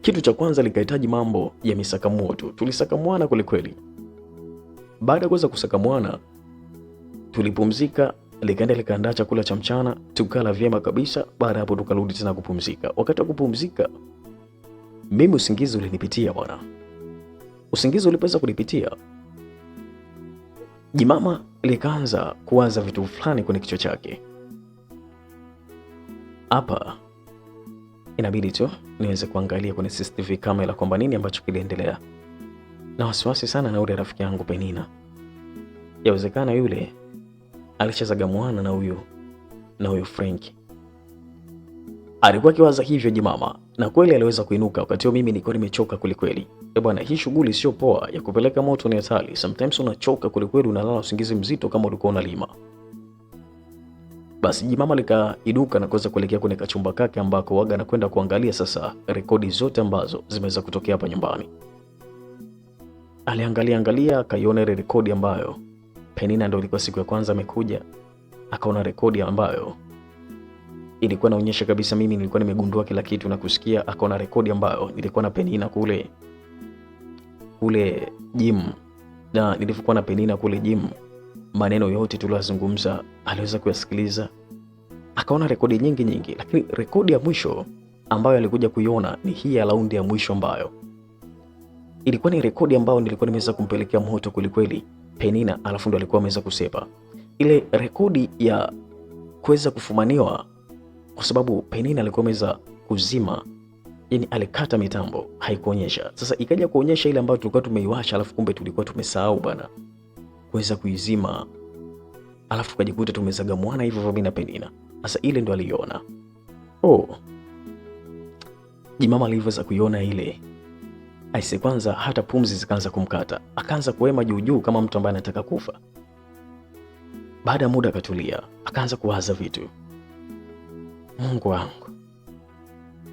Kitu cha kwanza likahitaji mambo ya misakamuo tu. Tulisakamuana kweli kweli. Baada ya kuweza kusakamuana, tulipumzika, likaenda likaandaa chakula cha mchana, tukala vyema kabisa. Baada hapo tukarudi tena kupumzika. Wakati wa kupumzika, mimi usingizi ulinipitia bwana. Usingizi ulipoweza kunipitia, jimama likaanza kuwaza vitu fulani kwenye kichwa chake. Hapa inabidi tu niweze kuangalia kwenye CCTV kamera kwamba nini ambacho kiliendelea. Na wasiwasi sana na yule rafiki yangu Penina. Yawezekana yule alishazagamuana na huyo Frank. Alikuwa akiwaza hivyo jimama, na kweli aliweza kuinuka. Wakati mimi nilikuwa nimechoka kweli. Bwana, hii shughuli sio poa, ya kupeleka moto ni hatari. Sometimes unachoka kweli, unalala usingizi mzito kama ulikuwa unalima. Basi jimama likainuka na kuweza kuelekea kwenye kachumba kake ambako waga anakwenda kuangalia sasa rekodi zote ambazo zimeweza kutokea hapa nyumbani. Aliangalia akaiona ile rekodi ambayo Penina ndio ilikuwa siku ya kwanza amekuja. Akaona rekodi ambayo ilikuwa inaonyesha kabisa mimi nilikuwa nimegundua kila kitu na kusikia. Akaona rekodi ambayo nilikuwa na Penina kule gym, na nilivyokuwa na Penina kule gym, maneno yote tuliyozungumza aliweza kuyasikiliza. Akaona rekodi nyingi, lakini rekodi ya mwisho ambayo alikuja kuiona ni hii ya raundi ya mwisho ambayo ilikuwa ni rekodi ambayo nilikuwa nimeweza kumpelekea moto kweli Penina, alafu ndo alikuwa ameweza kusepa ile rekodi ya kuweza kufumaniwa, kwa sababu Penina alikuwa ameweza kuzima, yani alikata mitambo, haikuonyesha. Sasa ikaja kuonyesha ile ambayo tulikuwa tumeiwasha, alafu kumbe tulikuwa tumesahau bana kuweza kuizima, alafu tukajikuta tumezagamuana hivyo mimi na Penina. Sasa ile ndo aliona. Oh, jimama alivyoweza kuiona ile, aise, kwanza hata pumzi zikaanza kumkata, akaanza kuhema juu kama mtu ambaye anataka kufa. Baada ya muda akatulia, akaanza kuwaza vitu. Mungu wangu,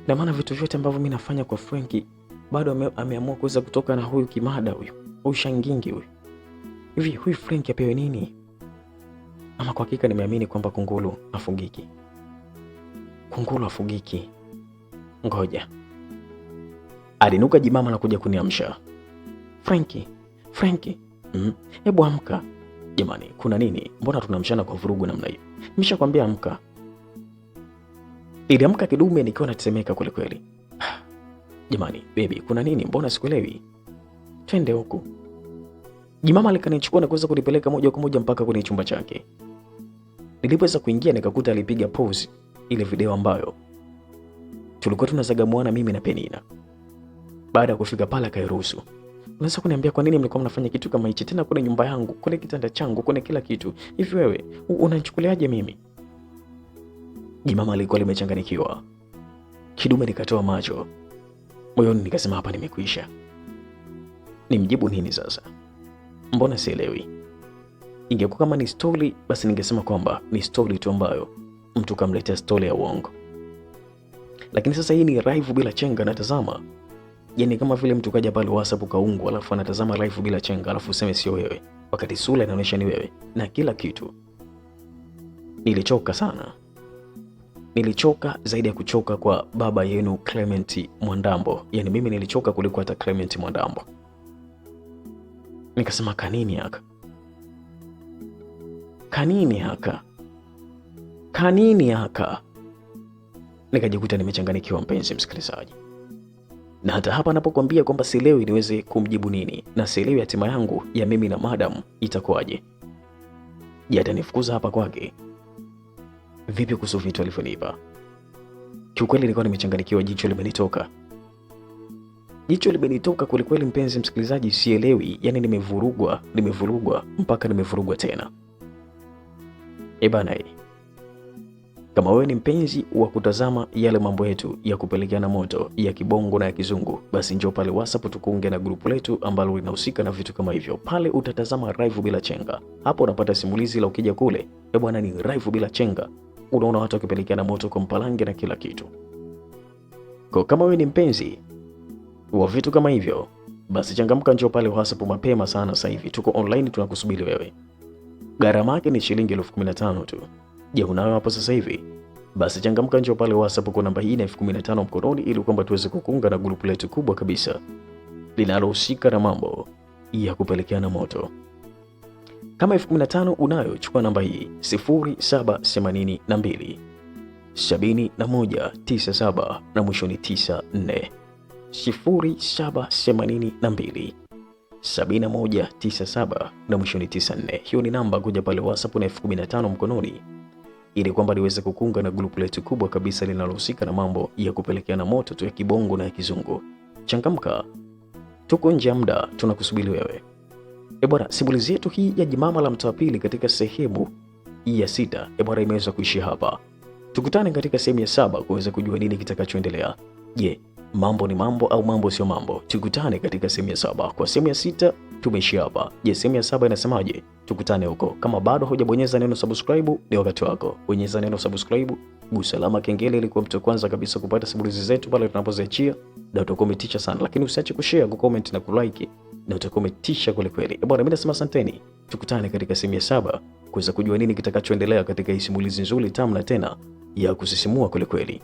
na maana vitu vyote ambavyo mimi nafanya kwa Franki, bado ameamua kuweza kutoka na huyu kimada huyu shangingi huyu. Hivi huyu Franki apewe nini? Ama kwa hakika nimeamini kwamba kunguru afugiki. Kunguru afugiki. Ngoja. Alinuka jimama na kuja kuniamsha. Franki. Hebu amka. Jamani, kuna nini? Mbona tunamshana kwa vurugu namna hiyo? Nimeshakwambia amka. Iliamka kidume nikiwa natetemeka kweli. Jamani, baby, kuna nini? Mbona sikuelewi? Twende huku. Jimama alikanichukua na kuweza kunipeleka moja kwa moja mpaka kwenye chumba chake. Nilipoweza kuingia nikakuta alipiga pause ile video ambayo tulikuwa tunazagamuana mimi na Penina. Baada ya kufika pale akairuhusu. Unaweza kuniambia kwa nini mlikuwa mnafanya kitu kama hichi tena kwenye nyumba yangu, kwenye kitanda changu, kwenye kila kitu? Hivi wewe unanichukuliaje mimi? Jimama alikuwa limechanganikiwa. Kidume nikatoa macho. Moyoni nikasema hapa nimekwisha. Nimjibu nini sasa? Mbona sielewi? Ingekuwa kama ni story basi ningesema kwamba ni story tu ambayo mtu kamletea story ya uongo. Lakini sasa hii ni live bila chenga natazama. Yaani kama vile mtu kaja pale WhatsApp kaungu alafu anatazama live bila chenga alafu useme sio wewe, wakati sura inaonyesha ni wewe na kila kitu. Nilichoka sana. Nilichoka zaidi ya kuchoka kwa baba yenu Clement Mwandambo. Yaani mimi nilichoka kuliko hata Clement Mwandambo. Nikasema kanini haka? Kanini haka? Nikajikuta nimechanganikiwa, mpenzi msikilizaji. Na hata hapa napokuambia kwamba sielewi niweze kumjibu nini na sielewi hatima yangu ya mimi na madam itakuwaje. Je, atanifukuza hapa kwake? vipi kuhusu vitu alivyonipa? Kiukweli nilikuwa nimechanganyikiwa, jicho limenitoka. Jicho limenitoka kwelikweli mpenzi msikilizaji, sielewi, yani nimevurugwa mpaka nimevurugwa tena. Bana, kama wewe ni mpenzi wa kutazama yale mambo yetu ya kupelekeana moto ya kibongo na ya kizungu, basi njoo pale WhatsApp tukuunge na grupu letu ambalo linahusika na vitu kama hivyo. Pale utatazama live bila chenga. Hapo unapata simulizi, la ukija kule bwana ni live bila chenga. Unaona watu wakipelekeana moto kwa mpalange na kila kitu. Kwa kama wewe ni mpenzi wa vitu kama hivyo, basi changamka, njoo pale WhatsApp mapema sana. Sasa hivi tuko online, tunakusubiri wewe. Gharama yake ni shilingi 15,000 tu. Je, unayo hapo sasa hivi? Basi changamka, njoo pale WhatsApp kwa namba hii na 15,000 mkononi, ili kwamba tuweze kukunga na grupu letu kubwa kabisa linalohusika na mambo ya kupelekeana moto. Kama 15,000 unayo, chukua namba hii 0782 7197 na mwisho ni 94. 0782 7197 na mwisho ni 94. Hiyo ni namba, kuja pale WhatsApp na 15,000 mkononi, ili kwamba niweze kukunga na grupu letu kubwa kabisa linalohusika na mambo ya kupelekeana moto tu ya kibongo na ya kizungu. Changamka, tuko nje ya muda, tunakusubiri wewe. Bwana, simulizi yetu hii ya Jimama la Mtaa wa Pili katika sehemu ya 6 bwana imeweza kuishia hapa. Tukutane katika sehemu ya 7 kuweza kujua nini kitakachoendelea. Je, mambo ni mambo au mambo sio mambo? Tukutane katika sehemu ya 7. Kwa sehemu ya 6 tumeishia hapa. Je, sehemu ya 7 inasemaje? Tukutane huko. Kama bado hujabonyeza neno subscribe, ni wakati wako. Bonyeza neno subscribe, gusa alama kengele ili kuwa mtu kwanza kabisa kupata simulizi zetu pale tunapoziachia, na utakometisha sana. Lakini usiache kushare, kucomment na kulike, na utakometisha kweli kweli. Bwana, mimi nasema asanteni. Tukutane katika sehemu ya 7 kuweza kujua nini kitakachoendelea katika hii simulizi nzuri tamu na tena ya kusisimua kweli kweli.